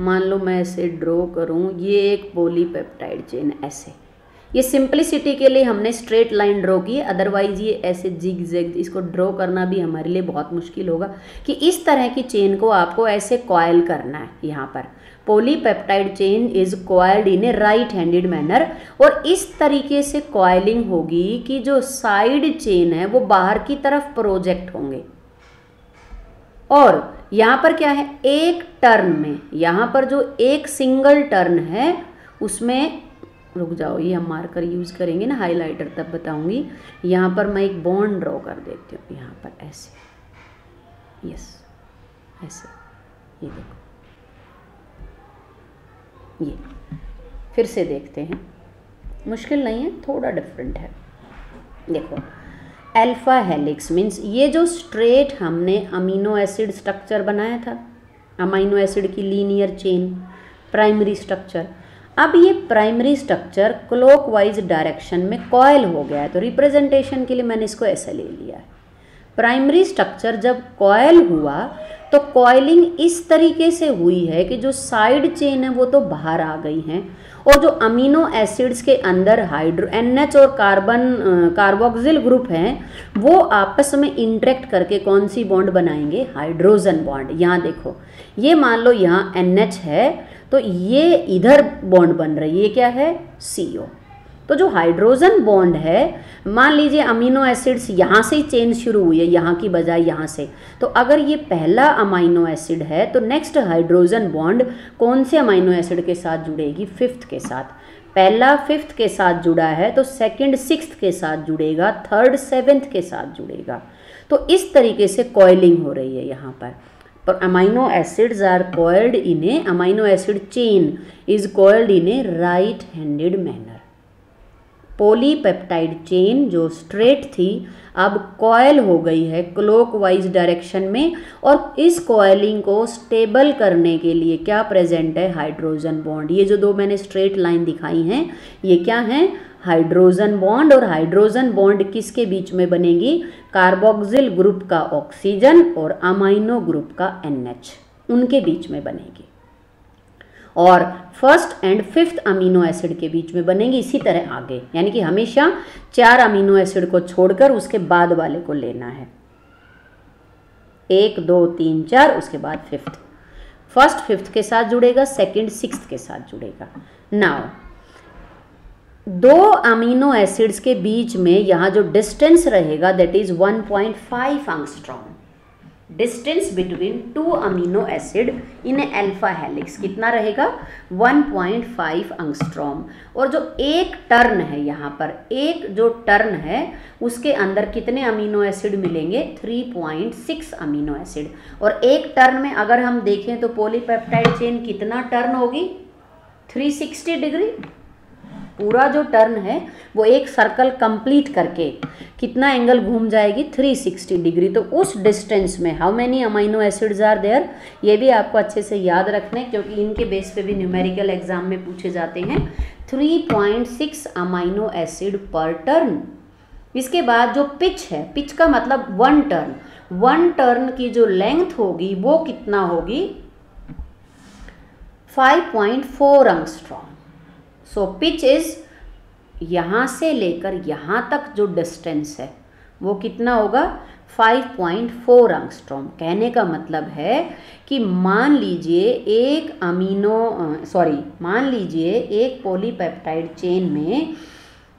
मान लो मैं ऐसे ड्रॉ करूँ, ये एक पॉलीपेप्टाइड चेन ऐसे, ये सिंपलिसिटी के लिए हमने स्ट्रेट लाइन ड्रॉ की, अदरवाइज ये ऐसे जिग जैग इसको ड्रॉ करना भी हमारे लिए बहुत मुश्किल होगा कि इस तरह की चेन को आपको ऐसे कॉयल करना है। यहाँ पर polypeptide chain is coiled in a right handed manner, और इस तरीके से कॉइलिंग होगी कि जो साइड चेन है वो बाहर की तरफ प्रोजेक्ट होंगे। और यहाँ पर क्या है, एक टर्न में, यहाँ पर जो एक सिंगल टर्न है उसमें, रुक जाओ ये हम मार्कर यूज़ करेंगे ना, हाइलाइटर तब बताऊंगी। यहाँ पर मैं एक बॉन्ड ड्रॉ कर देती हूँ, यहाँ पर ऐसे, यस ऐसे, ये देखो, ये फिर से देखते हैं, मुश्किल नहीं है, थोड़ा डिफरेंट है। देखो अल्फा हेलिक्स मीन्स ये जो स्ट्रेट हमने अमीनो एसिड स्ट्रक्चर बनाया था, अमीनो एसिड की लीनियर चेन, प्राइमरी स्ट्रक्चर, अब ये प्राइमरी स्ट्रक्चर क्लॉकवाइज डायरेक्शन में कॉयल हो गया है, तो रिप्रेजेंटेशन के लिए मैंने इसको ऐसे ले लिया है। प्राइमरी स्ट्रक्चर जब कॉयल हुआ तो कॉइलिंग इस तरीके से हुई है कि जो साइड चेन है वो तो बाहर आ गई हैं, और जो अमीनो एसिड्स के अंदर हाइड्रो NH और कार्बोक्सिल ग्रुप हैं वो आपस में इंटरेक्ट करके कौन सी बॉन्ड बनाएंगे? Hydrogen bond. यहाँ देखो, ये मान लो यहाँ NH है तो ये इधर बॉन्ड बन रही है, ये क्या है? CO। तो जो हाइड्रोजन बॉन्ड है, मान लीजिए अमीनो एसिड्स यहाँ से ही चेन शुरू हुई है, यहाँ की बजाय यहाँ से, तो अगर ये पहला अमीनो एसिड है तो नेक्स्ट हाइड्रोजन बॉन्ड कौन से अमीनो एसिड के साथ जुड़ेगी? 5th के साथ। पहला 5th के साथ जुड़ा है तो सेकंड 6th के साथ जुड़ेगा, थर्ड 7th के साथ जुड़ेगा। तो इस तरीके से कॉइलिंग हो रही है यहाँ पर amino acids are coiled in a, amino acid chain is coiled in a right handed manner. Polypeptide chain जो स्ट्रेट थी अब कॉयल हो गई है क्लॉकवाइज डायरेक्शन में, और इस कॉइलिंग को स्टेबल करने के लिए क्या प्रेजेंट है, हाइड्रोजन बॉन्ड। ये जो दो मैंने स्ट्रेट लाइन दिखाई हैं ये क्या हैं, हाइड्रोजन बॉन्ड। और हाइड्रोजन बॉन्ड किसके बीच में बनेगी, कार्बोक्सिल ग्रुप का ऑक्सीजन और अमाइनो ग्रुप का NH, उनके बीच में बनेगी। और first and 5th amino acid के बीच में बनेंगी, इसी तरह आगे, यानी कि हमेशा 4 अमीनो एसिड को छोड़कर उसके बाद वाले को लेना है। 1 2 3 4, उसके बाद 5th। फर्स्ट 5th के साथ जुड़ेगा, सेकंड 6th के साथ जुड़ेगा। नाउ 2 अमीनो एसिड्स के बीच में यहाँ जो डिस्टेंस रहेगा that is 1.5 angstrom. Distance between 2 amino acid in alpha helix कितना रहेगा, 1.5 एंगस्ट्रॉम। और जो एक टर्न है यहाँ पर, एक जो टर्न है उसके अंदर कितने अमीनो एसिड मिलेंगे, 3.6 अमीनो एसिड। और एक टर्न में अगर हम देखें तो पॉलीपेप्टाइड चेन कितना टर्न होगी, 360 डिग्री। पूरा जो टर्न है वो एक सर्कल कंप्लीट करके कितना एंगल घूम जाएगी, 360 डिग्री। तो उस डिस्टेंस में how many amino acids are there, ये भी आपको अच्छे से याद रखना है क्योंकि इनके बेस पे भी न्यूमेरिकल एग्जाम में पूछे जाते हैं। 3.6 अमाइनो एसिड पर टर्न। इसके बाद जो पिच है, पिच का मतलब 1 टर्न, 1 टर्न की जो लेंथ होगी वो कितना होगी, 5.4 एंगस्ट्रॉम। सो पिच इज यहाँ से लेकर यहाँ तक जो डिस्टेंस है वो कितना होगा, 5.4 एंगस्ट्रॉम। कहने का मतलब है कि मान लीजिए एक पॉलीपेप्टाइड चेन में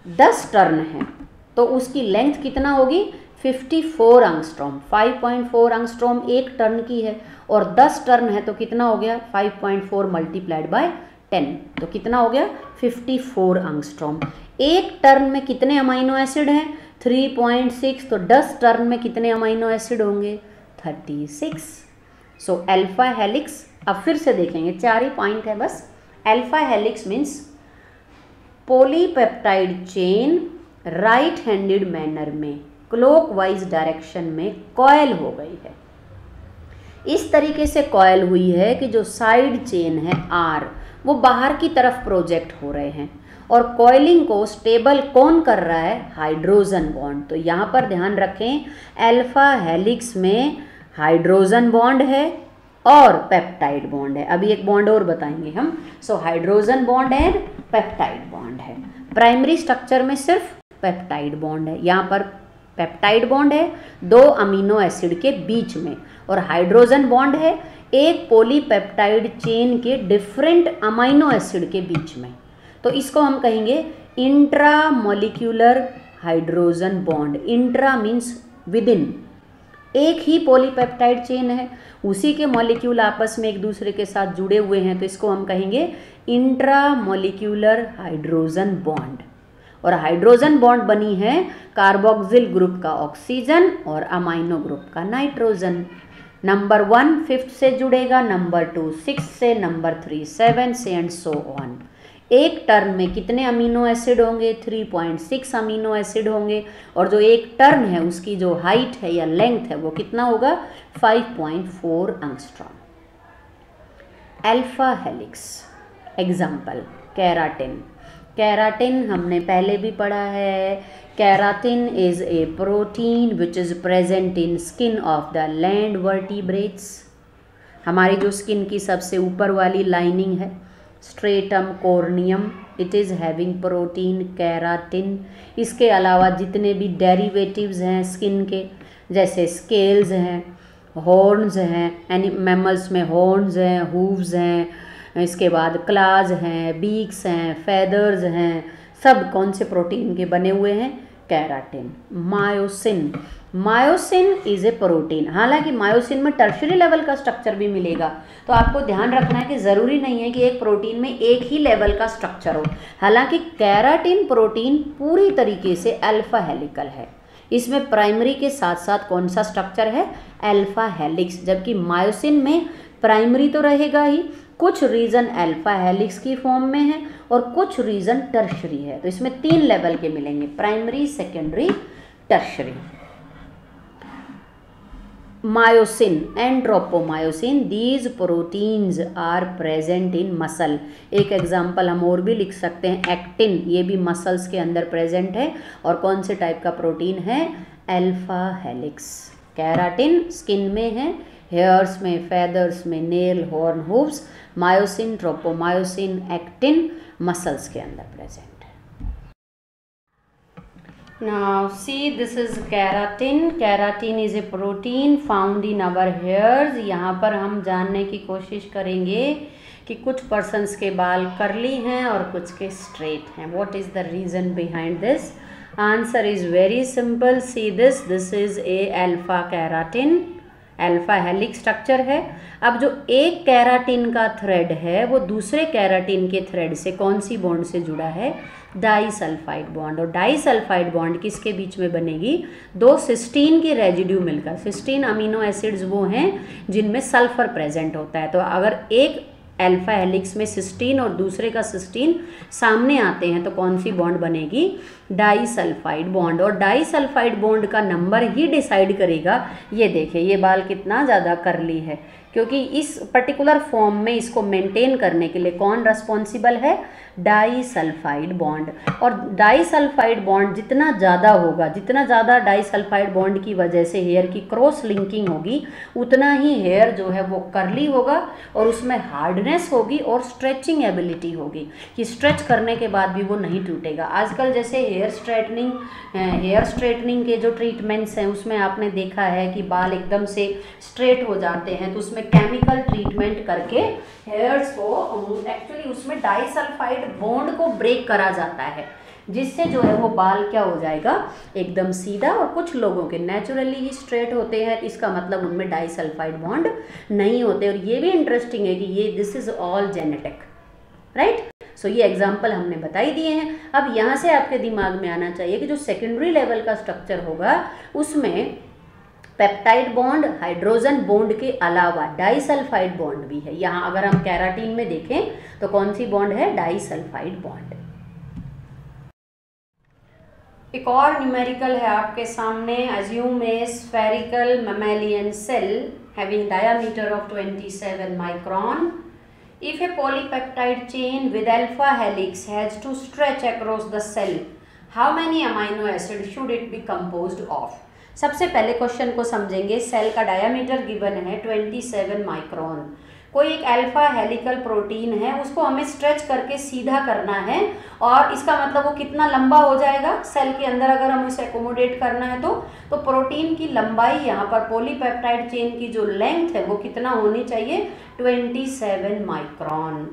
10 टर्न है तो उसकी लेंथ कितना होगी, 54 एंगस्ट्रॉम। 5.4 एंगस्ट्रॉम एक टर्न की है और 10 टर्न है तो कितना हो गया, 5.4 मल्टीप्लाइड बाय 10, तो कितना हो गया, 54 एंगस्ट्रॉम। एक टर्न में कितने अमाइनो एसिड हैं, 3.6, तो 10 टर्न में कितने अमाइनो एसिड होंगे, 36। सो अल्फा हेलिक्स, अब फिर से देखेंगे, 4 ही पॉइंट है बस। Alpha helix means polypeptide chain right handed manner में क्लॉकवाइज डायरेक्शन में कॉयल हो गई है। इस तरीके से कॉयल हुई है कि जो साइड चेन है R वो बाहर की तरफ प्रोजेक्ट हो रहे हैं, और कॉइलिंग को स्टेबल कौन कर रहा है, हाइड्रोजन बॉन्ड। तो यहाँ पर ध्यान रखें, अल्फा हेलिक्स में हाइड्रोजन बॉन्ड है और पेप्टाइड बॉन्ड है। अभी एक बॉन्ड और बताएंगे हम। So hydrogen bond and peptide bond है। प्राइमरी स्ट्रक्चर में सिर्फ पेप्टाइड बॉन्ड है, यहाँ पर पेप्टाइड बॉन्ड है 2 अमीनो एसिड के बीच में, और हाइड्रोजन बॉन्ड है एक पॉलीपेप्टाइड चेन के डिफरेंट अमाइनो एसिड के बीच में। तो इसको हम कहेंगे intra molecular hydrogen bond. Intra means with in, एक ही पॉलीपेप्टाइड चेन है, उसी के मॉलिक्यूल आपस में एक दूसरे के साथ जुड़े हुए हैं, तो इसको हम कहेंगे इंट्रा मॉलिक्यूलर हाइड्रोजन बॉन्ड। और हाइड्रोजन बॉन्ड बनी है कार्बोक्सिल ग्रुप का ऑक्सीजन और अमाइनो ग्रुप का नाइट्रोजन। नंबर 1 5th से जुड़ेगा, नंबर 2 6 से, नंबर 3 7 से, एंड सो ऑन। एक टर्न में कितने अमीनो एसिड होंगे, 3.6 अमीनो एसिड होंगे, और जो एक टर्न है उसकी जो हाइट है या लेंथ है वो कितना होगा, 5.4 angstrom. Alpha helix example, keratin. Keratin हमने पहले भी पढ़ा है। Keratin is a protein which is present in skin of the land vertebrates. हमारी जो स्किन की सबसे ऊपर वाली लाइनिंग है, stratum corneum, it is having protein keratin. इसके अलावा जितने भी डेरिवेटिव्स हैं स्किन के, जैसे स्केल्स हैं, हॉर्न्स हैं, यानी मैमल्स में हॉर्न्स हैं, हूव्स हैं, इसके बाद क्लाज हैं, बीक्स हैं, फेदर्स हैं, सब कौन से प्रोटीन के बने हुए हैं, keratin. Myosin, myosin is a protein. हालांकि मायोसिन में टर्शियरी लेवल का स्ट्रक्चर भी मिलेगा, तो आपको ध्यान रखना है कि ज़रूरी नहीं है कि एक प्रोटीन में एक ही लेवल का स्ट्रक्चर हो। हालांकि केराटिन प्रोटीन पूरी तरीके से अल्फा हेलिकल है, इसमें प्राइमरी के साथ साथ कौन सा स्ट्रक्चर है, अल्फा हेलिक्स। जबकि मायोसिन में प्राइमरी तो रहेगा ही, कुछ रीजन अल्फा हेलिक्स की फॉर्म में है और कुछ रीजन टर्शरी है। तो इसमें 3 लेवल के मिलेंगे, primary, secondary, tertiary. Myosin and tropomyosin, these proteins are present in muscle. एक एग्जांपल हम और भी लिख सकते हैं, एक्टिन, ये भी मसल्स के अंदर प्रेजेंट है और कौन से टाइप का प्रोटीन है, अल्फा हेलिक्स। केराटिन स्किन में है, हेयर्स में, फेदर्स में, nail, horn, hooves. Myosin, tropomyosin, actin muscles के अंदर प्रेजेंट है। Now see, this is keratin. Keratin is a protein found in our hairs. यहाँ पर हम जानने की कोशिश करेंगे कि कुछ पर्सन्स के बाल कर्ली हैं और कुछ के स्ट्रेट हैं. What is the reason behind this? Answer is very simple. See this. This is a alpha keratin. Alpha helix structure है. अब जो एक केराटिन का थ्रेड है वो दूसरे केराटिन के थ्रेड से कौन सी बॉन्ड से जुड़ा है, डाइसल्फाइड बॉन्ड. और डाइसल्फाइड बॉन्ड किसके बीच में बनेगी, दो सिस्टीन के रेजिड्यू मिलकर. सिस्टीन अमीनो एसिड्स वो हैं जिनमें सल्फर प्रेजेंट होता है. तो अगर एक अल्फा हेलिक्स में सिस्टीन और दूसरे का सिस्टीन सामने आते हैं तो कौन सी बॉन्ड बनेगी, डाइसल्फाइड बॉन्ड. और डाइसल्फाइड बॉन्ड का नंबर ही डिसाइड करेगा. ये देखिए, ये बाल कितना ज़्यादा कर्ली है, क्योंकि इस पर्टिकुलर फॉर्म में इसको मेंटेन करने के लिए कौन रिस्पॉन्सिबल है, डाइसल्फाइड बॉन्ड. और डाइसल्फाइड बॉन्ड जितना ज़्यादा होगा, जितना ज़्यादा डाइसल्फाइड बॉन्ड की वजह से हेयर की क्रॉस लिंकिंग होगी, उतना ही हेयर जो है वो कर्ली होगा और उसमें हार्डनेस होगी और स्ट्रेचिंग एबिलिटी होगी कि स्ट्रेच करने के बाद भी वो नहीं टूटेगा. आजकल जैसे हेयर स्ट्रेटनिंग के जो ट्रीटमेंट्स हैं उसमें आपने देखा है कि बाल एकदम से स्ट्रेट हो जाते हैं, तो उसमें केमिकल ट्रीटमेंट करके हेयर्स को एक्चुअली उसमें डाइसल्फाइड बॉन्ड को ब्रेक करा जाता है, जिससे जो है वो बाल क्या हो जाएगा, एकदम सीधा. और कुछ लोगों के नेचुरली ही स्ट्रेट होते हैं, इसका मतलब उनमें डाइसल्फाइड बॉन्ड नहीं होते. और ये भी इंटरेस्टिंग है कि ये this is all genetic, right. So ये एग्जाम्पल हमने बताई दिए हैं. अब यहाँ से आपके दिमाग में आना चाहिए कि जो सेकेंडरी लेवल का स्ट्रक्चर होगा उसमें पेप्टाइड बॉन्ड, हाइड्रोजन बॉन्ड के अलावा डाइसल्फाइड बॉन्ड भी है. यहाँ अगर हम केराटिन में देखें तो कौन सी बॉन्ड है, डाइसल्फाइड बॉन्ड. एक और न्यूमेरिकल है आपके सामने. Assume a spherical mammalian cell having diameter of 27 micron. If a polypeptide chain with alpha helix has to stretch across the cell, how many amino acids should it be composed of? सबसे पहले question को समझेंगे. Cell का diameter given है 27 micron. कोई एक alpha helical protein है, उसको हमें स्ट्रेच करके सीधा करना है और इसका मतलब वो कितना लंबा हो जाएगा सेल के अंदर अगर हम उसे एकोमोडेट करना है तो प्रोटीन की लंबाई यहाँ पर पॉलीपेप्टाइड चेन की जो लेंथ है वो कितना होनी चाहिए, 27 माइक्रोन.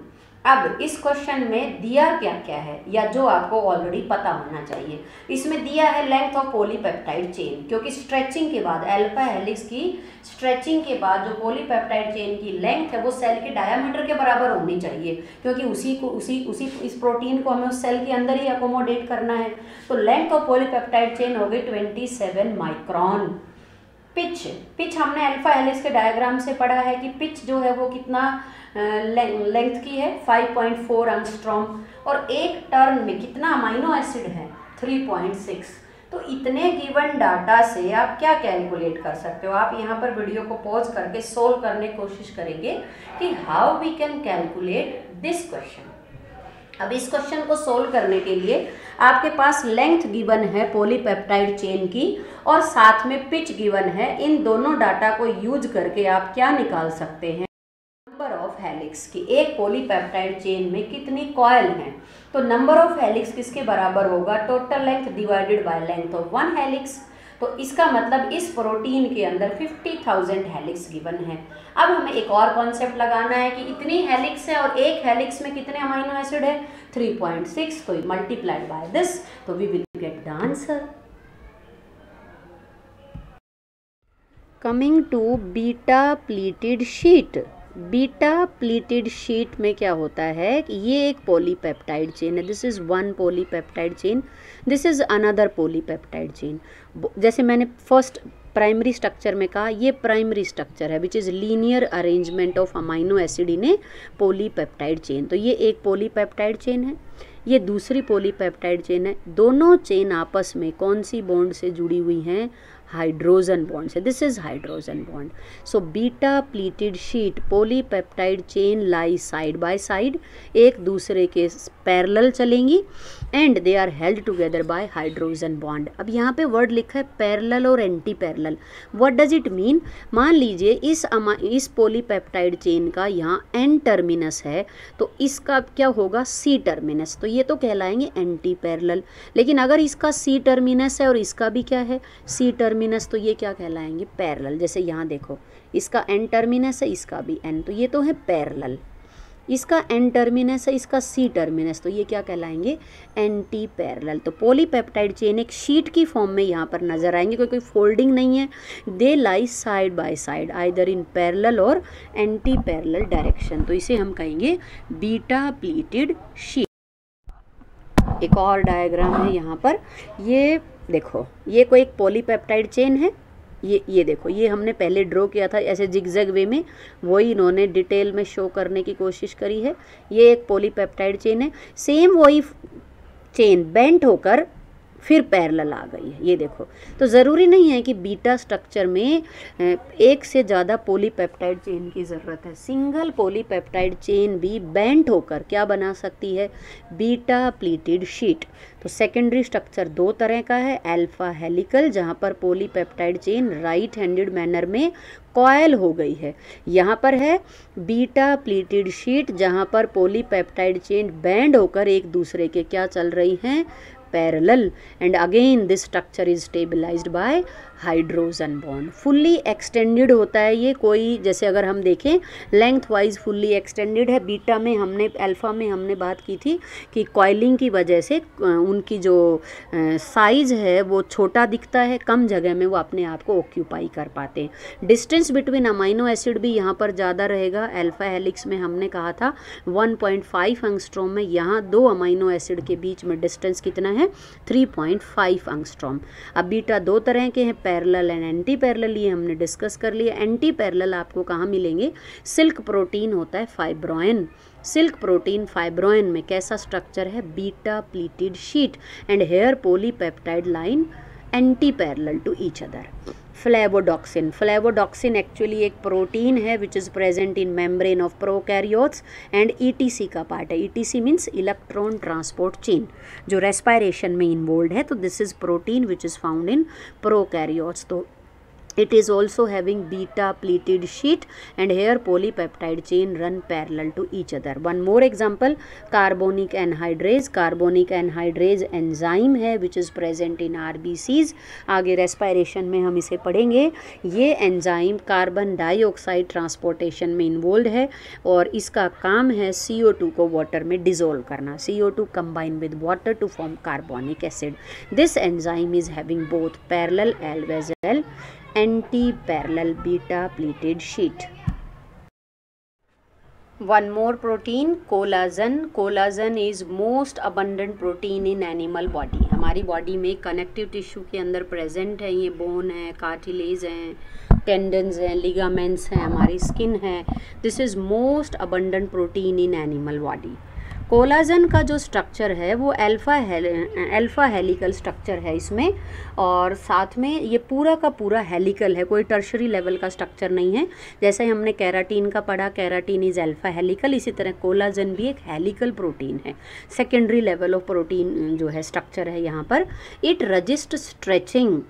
अब इस क्वेश्चन में दिया क्या क्या है, या जो आपको ऑलरेडी पता होना चाहिए, इसमें दिया है लेंथ ऑफ पॉलीपेप्टाइड चेन. क्योंकि स्ट्रेचिंग के बाद अल्फा हेलिक्स की स्ट्रेचिंग के बाद जो पॉलीपेप्टाइड चेन की लेंथ है वो सेल के डायमीटर के बराबर होनी चाहिए, क्योंकि उसी इस प्रोटीन को हमें उस सेल के अंदर ही अकोमोडेट करना है. तो लेंथ ऑफ पॉलीपेप्टाइड चेन हो गई 27 माइक्रोन. पिच हमने अल्फा हेलिक्स के डायग्राम से पढ़ा है कि पिच जो है वो कितना लेंथ की है, 5.4 एंगस्ट्रॉम. और एक टर्न में कितना अमाइनो एसिड है, 3.6. तो इतने गिवन डाटा से आप क्या कैलकुलेट कर सकते हो. आप यहाँ पर वीडियो को पॉज करके सोल्व करने की कोशिश करेंगे कि how we can calculate this question. अब इस क्वेश्चन को सोल्व करने के लिए आपके पास लेंथ गिवन है पॉलीपेप्टाइड चेन की और साथ में पिच गिवन है. इन दोनों डाटा को यूज करके आप क्या निकाल सकते हैं, नंबर ऑफ हेलिक्स की. एक पॉलीपेप्टाइड चेन में कितनी कॉइल हैं, तो नंबर ऑफ हेलिक्स किसके बराबर होगा, total length divided by length of one helix. तो इसका मतलब इस प्रोटीन के अंदर 50,000 हेलिक्स गिवन है. अब हमें एक और कॉन्सेप्ट लगाना है कि इतनी हेलिक्स है और एक हेलिक्स में कितने अमाइनो एसिड है, 3.6. तो मल्टीप्लाइड बाय दिस, तो we will get the answer. Coming to beta pleated sheet. Beta pleated sheet में क्या होता है कि ये एक पॉलीपेप्टाइड चेन है, this is one polypeptide chain, this is another polypeptide chain. जैसे मैंने फर्स्ट प्राइमरी स्ट्रक्चर में कहा, ये प्राइमरी स्ट्रक्चर है which is linear arrangement of amino acid in a polypeptide chain. तो ये एक पॉलीपेप्टाइड चेन है, ये दूसरी पॉलीपेप्टाइड चेन है। दोनों चेन आपस में कौन सी बॉन्ड से जुड़ी हुई हैं? हाइड्रोजन बॉन्ड से। This is hydrogen bond. So beta pleated sheet polypeptide chain lie side by side, एक दूसरे के पैरेलल चलेंगी and they are held together by hydrogen bond. अब यहाँ पे वर्ड लिखा है पैरेलल और anti parallel. What does it mean? मान लीजिए इस पॉलीपेप्टाइड चेन का यहाँ एन टर्मिनस है, तो इसका क्या होगा? सी टर्मिनस, तो ये तो कहलाएंगे एंटी पैरेलल। लेकिन अगर इसका सी टर्मिनस है और इसका भी क्या है? सी टर्मिनस, तो ये क्या कहलाएंगे? पैरेलल। जैसे यहाँ देखो, इसका एन टर्मिनस है, इसका भी एन, तो ये तो है पैरेलल। इसका एन टर्मिनस है, इसका सी टर्मिनस, तो ये क्या कहलाएंगे? Anti parallel. तो पॉलीपेप्टाइड चेन एक शीट की फॉर्म में यहाँ पर नजर आएंगे, कोई फोल्डिंग नहीं है। They lie side by side either in parallel और एंटी पैरेलल डायरेक्शन, तो इसे हम कहेंगे बीटा प्लीटेड शीट। एक और डायग्राम है यहाँ पर, ये देखो, ये कोई एक पॉलीपेप्टाइड चेन है। ये देखो, ये हमने पहले ड्रॉ किया था ऐसे जिगजैग वे में, वही इन्होंने डिटेल में शो करने की कोशिश करी है। ये एक पॉलीपेप्टाइड चेन है, सेम वही चेन बेंट होकर फिर पैरेलल आ गई है। ये देखो, तो ज़रूरी नहीं है कि बीटा स्ट्रक्चर में एक से ज़्यादा पॉलीपेप्टाइड चेन की ज़रूरत है। सिंगल पॉलीपेप्टाइड चेन भी बेंट होकर क्या बना सकती है? Beta pleated sheet. तो सेकेंडरी स्ट्रक्चर दो तरह का है, अल्फा हेलिकल, जहाँ पर polypeptide chain right handed manner में कॉयल हो गई है। यहाँ पर है बीटा प्लीटेड शीट, जहाँ पर पॉलीपेप्टाइड चेन बैंड होकर एक दूसरे के क्या चल रही हैं? Parallel. And again this structure is stabilised by hydrogen bond. Fully extended होता है ये, कोई जैसे अगर हम देखें लेंथ वाइज फुल्ली एक्सटेंडेड है। बीटा में हमने, अल्फा में हमने बात की थी कि कॉइलिंग की वजह से उनकी जो साइज है वो छोटा दिखता है, कम जगह में वो अपने आप को ऑक्यूपाई कर पाते हैं। डिस्टेंस बिटवीन अमाइनो एसिड भी यहाँ पर ज़्यादा रहेगा। अल्फा हेलिक्स में हमने कहा था 1.5 एंगस्ट्रॉम में, यहाँ दो अमाइनो एसिड के बीच में डिस्टेंस कितना है? 3.5 एंगस्ट्रॉम। अब बीटा दो तरह के हैं, पैरेलल एंड एंटी पैरेलल, ये हमने डिस्कस कर लिया। एंटी पैरेलल आपको कहाँ मिलेंगे? सिल्क प्रोटीन होता है फाइब्रोइन। सिल्क प्रोटीन फाइब्रोइन में कैसा स्ट्रक्चर है? Beta pleated sheet and here polypeptide line anti parallel to each other. Flavodoxin, flavodoxin actually एक प्रोटीन है which is present in membrane of prokaryotes and ETC का part है। ETC means electron transport chain, जो respiration में involve है। तो this is protein which is found in prokaryotes. तो it is also having beta pleated sheet and here polypeptide chain run parallel to each other. One more example, carbonic anhydrase. Carbonic anhydrase enzyme है which is present in RBCs. आगे respiration में हम इसे पढ़ेंगे। ये enzyme carbon dioxide transportation में involve है और इसका काम है CO2 को वाटर में डिजोल्व करना। CO2 combine with water to form carbonic acid. This enzyme is having both parallel as well anti-parallel beta pleated sheet. One more protein, collagen. Collagen is most abundant protein in animal body. हमारी body में connective tissue के अंदर present है। ये bone है, cartilage हैं, tendons हैं, ligaments हैं, हमारी स्किन है। This is most abundant protein in animal body. Collagen का जो स्ट्रक्चर है वो अल्फा हेलिकल स्ट्रक्चर है इसमें, और साथ में ये पूरा का पूरा हेलिकल है, कोई टर्शरी लेवल का स्ट्रक्चर नहीं है। जैसे हमने कैराटीन का पढ़ा, कैराटीन इज अल्फा हेलिकल, इसी तरह कोलाजन भी एक हेलिकल प्रोटीन है। सेकेंडरी लेवल ऑफ प्रोटीन जो है स्ट्रक्चर है यहाँ पर। इट रजिस्ट स्ट्रेचिंग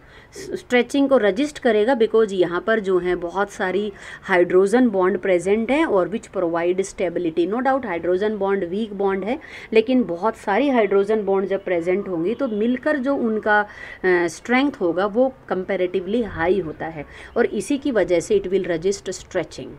को रजिस्ट करेगा बिकॉज यहाँ पर जो है बहुत सारी हाइड्रोजन बॉन्ड प्रेजेंट हैं और which provide stability. No doubt hydrogen bond weak bond है, लेकिन बहुत सारी हाइड्रोजन बॉन्ड जब प्रेजेंट होंगी तो मिलकर जो उनका स्ट्रेंथ होगा वो कंपैरेटिवली हाई होता है और इसी की वजह से it will resist stretching.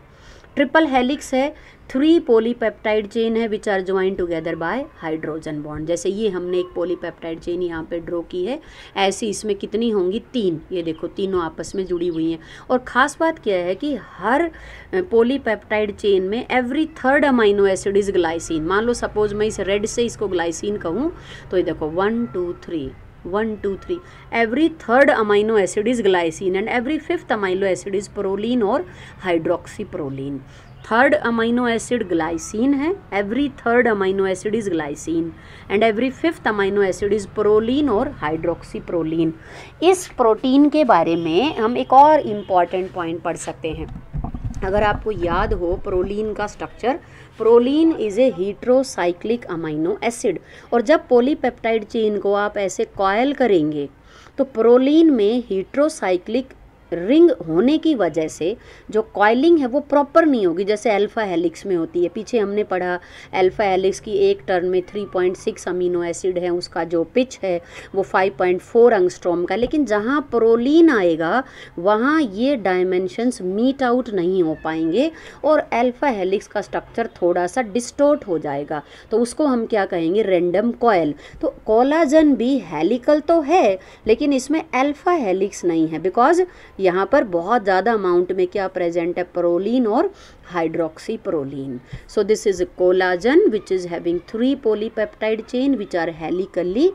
Triple helix है, 3 पॉलीपेप्टाइड चेन है which are join together by hydrogen bond. जैसे ये हमने एक पॉलीपेप्टाइड चेन यहाँ पे ड्रॉ की है, ऐसी इसमें कितनी होंगी 3, ये देखो तीनों आपस में जुड़ी हुई हैं। और ख़ास बात क्या है कि हर पॉलीपेप्टाइड चेन में every third amino acid is glycine. मान लो सपोज मैं इस रेड से इसको ग्लाइसिन कहूँ तो ये देखो 1 2 3 1 2 3, every third amino acid is glycine and every fifth amino acid is proline और hydroxy proline. Third amino acid glycine है, every third amino acid is glycine and every fifth amino acid is proline और hydroxy proline. इस protein के बारे में हम एक और इम्पॉर्टेंट पॉइंट पढ़ सकते हैं। अगर आपको याद हो प्रोलीन का structure, proline is a heterocyclic amino acid. और जब पॉलीपेप्टाइड चेन को आप ऐसे कॉयल करेंगे तो प्रोलीन में हीट्रोसाइक्लिक रिंग होने की वजह से जो कॉइलिंग है वो प्रॉपर नहीं होगी, जैसे अल्फा हेलिक्स में होती है। पीछे हमने पढ़ा अल्फा हेलिक्स की एक टर्न में 3.6 अमीनो एसिड है, उसका जो पिच है वो 5.4 एंगस्ट्रॉम का, लेकिन जहाँ प्रोलीन आएगा वहाँ ये डायमेंशंस मीट आउट नहीं हो पाएंगे और अल्फा हेलिक्स का स्ट्रक्चर थोड़ा सा डिस्टोर्ट हो जाएगा। तो उसको हम क्या कहेंगे, रैंडम कॉयल। तो कोलाजन भी हेलिकल तो है लेकिन इसमें अल्फा हेलिक्स नहीं है, बिकॉज यहाँ पर बहुत ज़्यादा अमाउंट में क्या प्रेजेंट है, प्रोलीन और hydroxy proline. So this is collagen which is having 3 polypeptide chain which are helically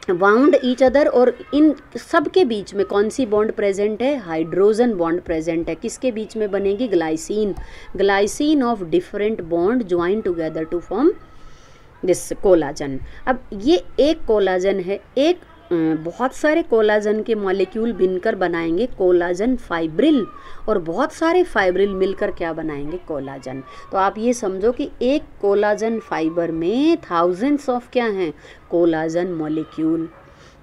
bound each other. और इन सब के बीच में कौन सी बॉन्ड प्रेजेंट है, हाइड्रोजन बॉन्ड प्रेजेंट है। किसके बीच में बनेगी, glycine, glycine of different bond join together to form this collagen. अब ये एक कोलाजन है, एक बहुत सारे कोलाजन के मॉलिक्यूल मिलकर बनाएंगे कोलाजन फाइब्रिल, और बहुत सारे फाइब्रिल मिलकर क्या बनाएंगे, कोलाजन। तो आप ये समझो कि एक कोलाजन फाइबर में थाउजेंड्स ऑफ क्या हैं, कोलाजन मॉलिक्यूल।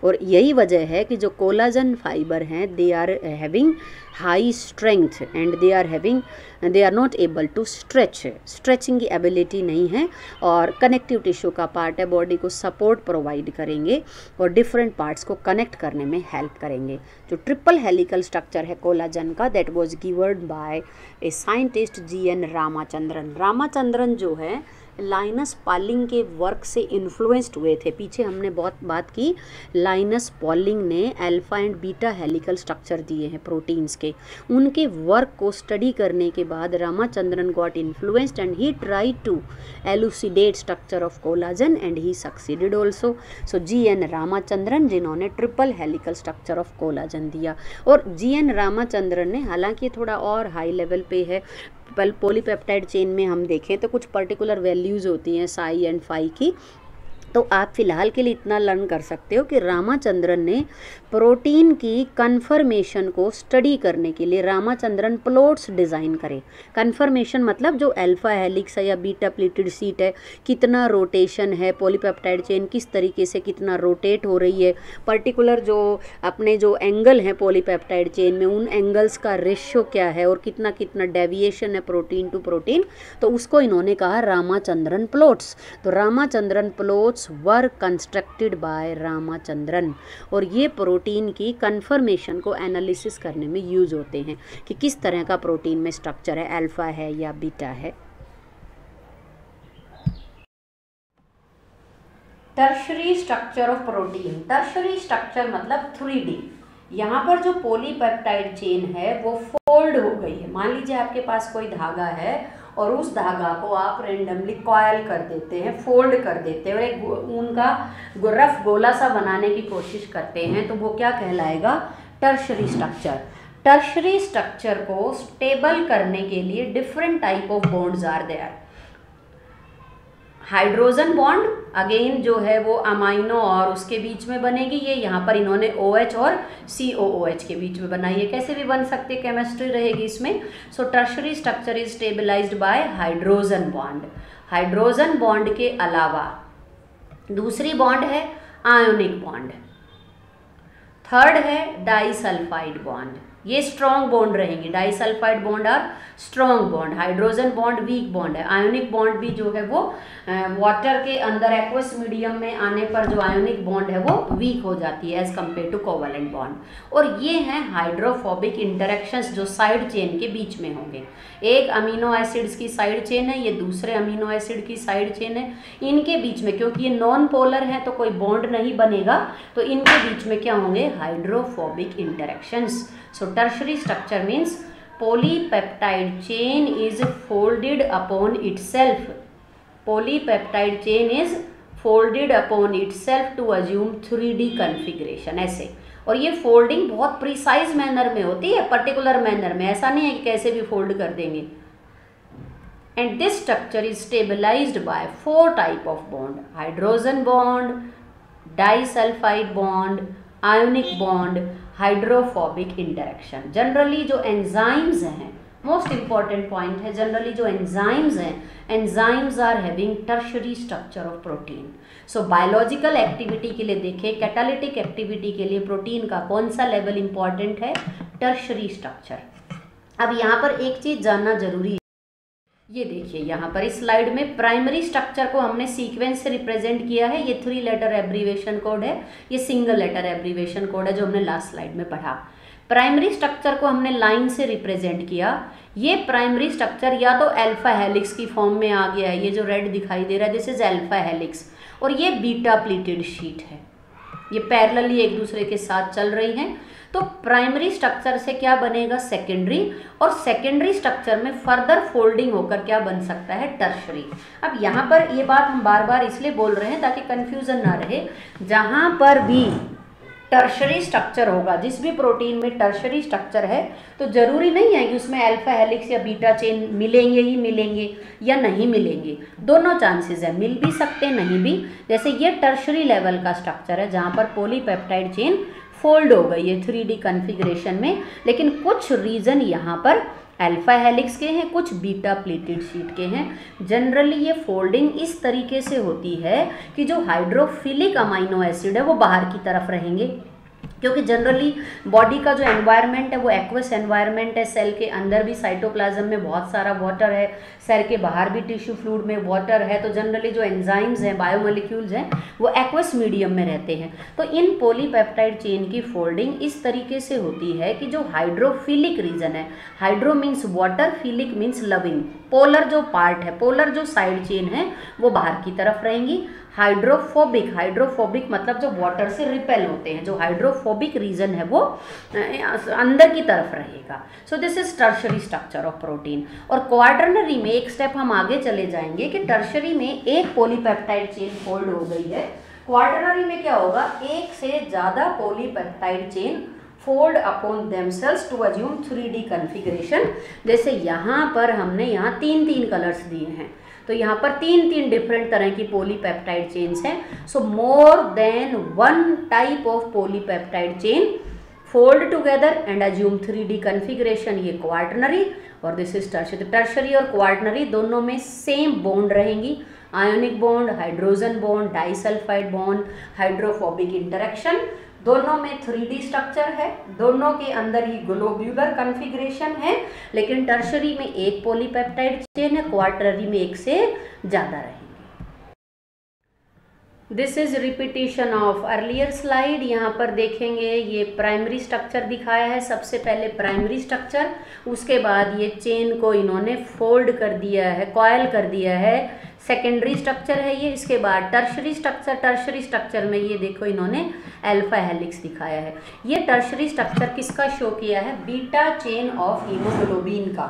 और यही वजह है कि जो कोलाजन फाइबर हैं they are having high strength and they are not able to stretching की एबिलिटी नहीं है, और कनेक्टिव टिश्यू का पार्ट है, बॉडी को सपोर्ट प्रोवाइड करेंगे और डिफरेंट पार्ट्स को कनेक्ट करने में हेल्प करेंगे। जो ट्रिपल हेलिकल स्ट्रक्चर है कोलाजन का, that was given by a scientist GN Ramachandran. Ramachandran जो है लाइनस पॉलिंग के वर्क से इन्फ्लुएंस्ड हुए थे। पीछे हमने बहुत बात की, लाइनस पॉलिंग ने alpha and beta helical structure दिए हैं प्रोटीन्स के। उनके वर्क को स्टडी करने के बाद Ramachandran got influenced and he tried to elucidate structure of collagen and he succeeded also. So GN Ramachandran जिन्होंने triple helical structure of collagen दिया। और GN रामाचंद्रन ने, हालांकि थोड़ा और हाई लेवल पे है, पॉलीपेप्टाइड चेन में हम देखें तो कुछ पर्टिकुलर वैल्यूज़ होती हैं साई एंड फाई की, तो आप फिलहाल के लिए इतना लर्न कर सकते हो कि रामाचंद्रन ने प्रोटीन की कन्फर्मेशन को स्टडी करने के लिए रामाचंद्रन प्लॉट्स डिज़ाइन करे। कन्फर्मेशन मतलब जो अल्फा हेलिक्स है या बीटा प्लीटेड सीट है, कितना रोटेशन है, पॉलीपेप्टाइड चेन किस तरीके से कितना रोटेट हो रही है, पर्टिकुलर जो अपने जो एंगल हैं पॉलीपेप्टाइड चेन में उन एंगल्स का रेशियो क्या है और कितना कितना डेविएशन है प्रोटीन टू प्रोटीन, तो उसको इन्होंने कहा रामाचंद्रन प्लॉट्स। तो Ramachandran plots were constructed by Ramachandran, और ये प्रोटीन की कन्फर्मेशन को एनालिसिस करने में यूज होते हैं कि किस तरह का प्रोटीन में स्ट्रक्चर है, अल्फा है या बीटा है। Tertiary structure of protein, tertiary structure मतलब 3D। यहाँ पर जो पॉलीपेप्टाइड चेन है वो फोल्ड हो गई है। मान लीजिए आपके पास कोई धागा है और उस धागा को आप रेंडमली कॉयल कर देते हैं, फोल्ड कर देते हैं और एक उनका रफ गोला सा बनाने की कोशिश करते हैं, तो वो क्या कहलाएगा, टर्शरी स्ट्रक्चर। टर्शरी स्ट्रक्चर को स्टेबल करने के लिए different type of bonds are there. Hydrogen bond again जो है वो अमाइनो और उसके बीच में बनेगी, ये यहाँ पर इन्होंने OH और COOH के बीच में बनाई है। कैसे भी बन सकती है, केमिस्ट्री रहेगी इसमें। So tertiary structure is stabilised by hydrogen bond. Hydrogen bond के अलावा दूसरी बॉन्ड है आयोनिक बॉन्ड, थर्ड है डाइसल्फाइड बॉन्ड, ये स्ट्रॉन्ग बॉन्ड रहेंगे, disulphide bond are strong bond, hydrogen bond weak bond है। आयोनिक बॉन्ड भी जो है वो वाटर के अंदर एक्वस मीडियम में आने पर जो आयोनिक बॉन्ड है वो वीक हो जाती है as compared to covalent bond. और ये हैं हाइड्रोफोबिक इंटरेक्शंस जो साइड चेन के बीच में होंगे। एक अमीनो एसिड्स की साइड चेन है, ये दूसरे अमीनो एसिड की साइड चेन है, इनके बीच में क्योंकि ये नॉन पोलर है तो कोई बॉन्ड नहीं बनेगा, तो इनके बीच में क्या होंगे, hydrophobic interactions. So tertiary structure means polypeptide chain is folded upon itself. Polypeptide chain is folded upon itself to assume 3D configuration, ऐसे। और ये फोल्डिंग बहुत प्रिसाइज मैनर में होती है, पर्टिकुलर मैनर में, ऐसा नहीं है कि कैसे भी फोल्ड कर देंगे। And this structure is stabilised by 4 type of bond, hydrogen bond, disulphide bond, ionic bond, hydrophobic interaction. Generally जो एंजाइम्स हैं, मोस्ट इंपॉर्टेंट पॉइंट है, जनरली जो एंजाइम्स हैं, enzymes are having tertiary structure of protein. So biological activity के लिए देखें, catalytic activity के लिए प्रोटीन का कौन सा लेवल इंपॉर्टेंट है, टर्शरी स्ट्रक्चर। अब यहाँ पर एक चीज जानना जरूरी है, ये देखिए यहाँ पर इस स्लाइड में प्राइमरी स्ट्रक्चर को हमने सीक्वेंस से रिप्रेजेंट किया है। ये 3 लेटर एब्रीवेशन कोड है, ये सिंगल लेटर एब्रीवेशन कोड है जो हमने लास्ट स्लाइड में पढ़ा। प्राइमरी स्ट्रक्चर को हमने लाइन से रिप्रेजेंट किया। ये प्राइमरी स्ट्रक्चर या तो अल्फा हेलिक्स की फॉर्म में आ गया है, ये जो रेड दिखाई दे रहा है दिस इज अल्फा हेलिक्स, और ये बीटा प्लीटेड शीट है, ये पैरेलली एक दूसरे के साथ चल रही हैं। तो प्राइमरी स्ट्रक्चर से क्या बनेगा, सेकेंडरी, और सेकेंडरी स्ट्रक्चर में फर्दर फोल्डिंग होकर क्या बन सकता है, टर्शरी। अब यहाँ पर ये बात हम बार बार इसलिए बोल रहे हैं ताकि कंफ्यूजन ना रहे। जहाँ पर भी टर्शरी स्ट्रक्चर होगा, जिस भी प्रोटीन में टर्शरी स्ट्रक्चर है, तो जरूरी नहीं है कि उसमें अल्फा हेलिक्स या बीटा चेन मिलेंगे ही मिलेंगे या नहीं मिलेंगे, दोनों चांसेस है, मिल भी सकते नहीं भी। जैसे ये टर्शरी लेवल का स्ट्रक्चर है जहाँ पर पॉलीपेप्टाइड चेन फोल्ड हो गई है 3D कन्फिग्रेशन में, लेकिन कुछ रीजन यहाँ पर अल्फा हेलिक्स के हैं, कुछ बीटा प्लेटेड शीट के हैं। जनरली ये फोल्डिंग इस तरीके से होती है कि जो हाइड्रोफिलिक अमाइनो एसिड है वो बाहर की तरफ रहेंगे, क्योंकि जनरली बॉडी का जो एनवायरनमेंट है वो एक्वस एनवायरनमेंट है। सेल के अंदर भी साइटोप्लाज्म में बहुत सारा वाटर है, सेल के बाहर भी टिश्यू फ्लूइड में वाटर है, तो जनरली जो एंजाइम्स हैं, बायोमोलिक्यूल्स हैं, वो एक्वस मीडियम में रहते हैं। तो इन पॉलीपेप्टाइड चेन की फोल्डिंग इस तरीके से होती है कि जो हाइड्रोफिलिक रीजन है, hydro means water, philic means loving, polar जो पार्ट है, पोलर जो साइड चेन है वो बाहर की तरफ रहेंगी। हाइड्रोफोबिक, हाइड्रोफोबिक मतलब जो वाटर से रिपेल होते हैं, जो हाइड्रोफोबिक रीजन है वो अंदर की तरफ रहेगा। सो this is tertiary structure of protein. और क्वार्टरनरी में एक स्टेप हम आगे चले जाएंगे कि टर्शरी में एक पॉलीपेप्टाइड चेन फोल्ड हो गई है, क्वार्टरनरी में क्या होगा, एक से ज़्यादा polypeptide chain fold upon themselves to assume 3D configuration. जैसे यहाँ पर हमने यहाँ 3 कलर्स दिए हैं, तो यहाँ पर 3 डिफरेंट तरह की पॉलीपेप्टाइड चेन्स हैं। So more than 1 type of polypeptide chain fold together and assume 3D configuration, ये क्वार्टरनरी, और दिस इज टर्शरी। टर्शरी और क्वार्टरनरी दोनों में सेम बॉन्ड रहेंगी, ionic bond, hydrogen bond, disulphide bond, hydrophobic interaction, दोनों में 3D structure है, दोनों के अंदर ही ग्लोब्यूलर कन्फिग्रेशन है, लेकिन टर्शरी में एक पॉलीपेप्टाइड चेन है, क्वार्टररी में एक से ज़्यादा रहेंगे। This is repetition of earlier slide. यहाँ पर देखेंगे ये प्राइमरी स्ट्रक्चर दिखाया है, सबसे पहले प्राइमरी स्ट्रक्चर, उसके बाद ये चेन को इन्होंने फोल्ड कर दिया है, कॉयल कर दिया है, सेकेंडरी स्ट्रक्चर है ये। इसके बाद टर्शरी स्ट्रक्चर, टर्शरी स्ट्रक्चर में ये देखो इन्होंने अल्फा हेलिक्स दिखाया है। ये टर्शरी स्ट्रक्चर किसका शो किया है, बीटा चेन ऑफ हीमोग्लोबिन का।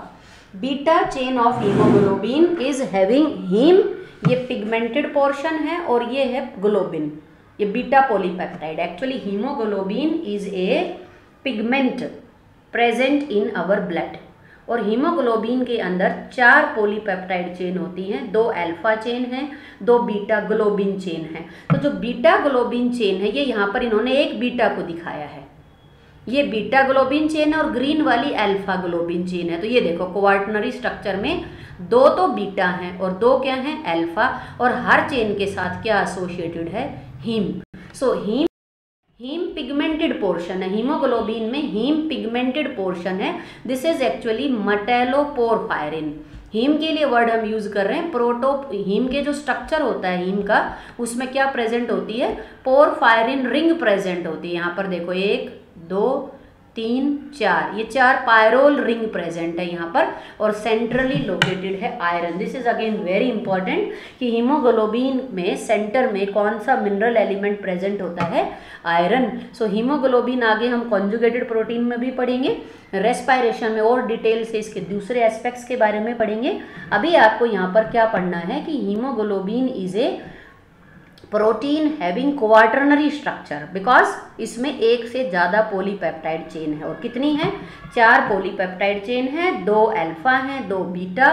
Beta chain of haemoglobin is having haem, ये पिगमेंटेड पोर्शन है, और ये है ग्लोबिन, ये beta polypeptide. Actually haemoglobin is a pigment present in our blood, और हीमोग्लोबिन के अंदर 4 पॉलीपेप्टाइड चेन होती हैं, 2 अल्फा चेन हैं, 2 बीटा ग्लोबिन चेन हैं। तो जो बीटा ग्लोबिन चेन है ये यहाँ पर इन्होंने एक बीटा को दिखाया है, ये बीटा ग्लोबिन चेन है, और ग्रीन वाली अल्फा ग्लोबिन चेन है। तो ये देखो क्वार्टरनरी स्ट्रक्चर में 2 तो बीटा हैं और 2 क्या हैं, अल्फा, और हर चेन के साथ क्या एसोसिएटेड है, heme. So heme pigmented portion है, हीमोग्लोबिन में हीम पिगमेंटेड पोर्शन है। This is actually metalloporphyrin. Heme के लिए वर्ड हम यूज कर रहे हैं। हीम के जो स्ट्रक्चर होता है हीम का, उसमें क्या प्रेजेंट होती है, पोरफायरिन रिंग प्रेजेंट होती है। यहाँ पर देखो 1 2 3 4, ये 4 पायरोल रिंग प्रेजेंट है यहाँ पर, और सेंट्रली लोकेटेड है iron. This is again very important कि हीमोग्लोबिन में सेंटर में कौन सा मिनरल एलिमेंट प्रेजेंट होता है, आयरन। सो हीमोग्लोबिन आगे हम कॉन्जुगेटेड प्रोटीन में भी पढ़ेंगे, रेस्पिरेशन में और डिटेल से इसके दूसरे एस्पेक्ट्स के बारे में पढ़ेंगे। अभी आपको यहाँ पर क्या पढ़ना है कि haemoglobin is A protein having quaternary structure, because इसमें एक से ज़्यादा पॉलीपेप्टाइड चेन है। और कितनी है, 4 पॉलीपेप्टाइड चेन है, 2 अल्फा हैं 2 बीटा।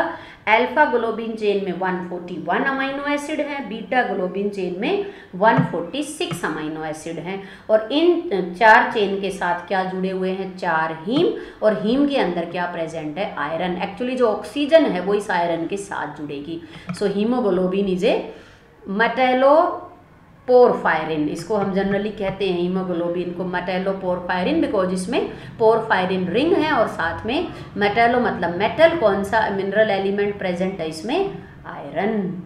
अल्फा ग्लोबिन चेन में 141 अमाइनो एसिड है, बीटा ग्लोबिन चेन में 146 अमाइनो एसिड हैं। और इन 4 चेन के साथ क्या जुड़े हुए हैं, 4 हीम, और हीम के अंदर क्या प्रेजेंट है, आयरन। एक्चुअली जो ऑक्सीजन है वो इस आयरन के साथ जुड़ेगी। सो हीमोग्लोबिन इज ए मेटैलोपोरफायरिन, इसको हम जनरली कहते हैं हीमोग्लोबिन को मेटैलोपोरफायरिन, बिकॉज इसमें पोरफायरिन रिंग है और साथ में मेटैलो मतलब मेटल, कौन सा मिनरल एलिमेंट प्रेजेंट है इसमें, आयरन।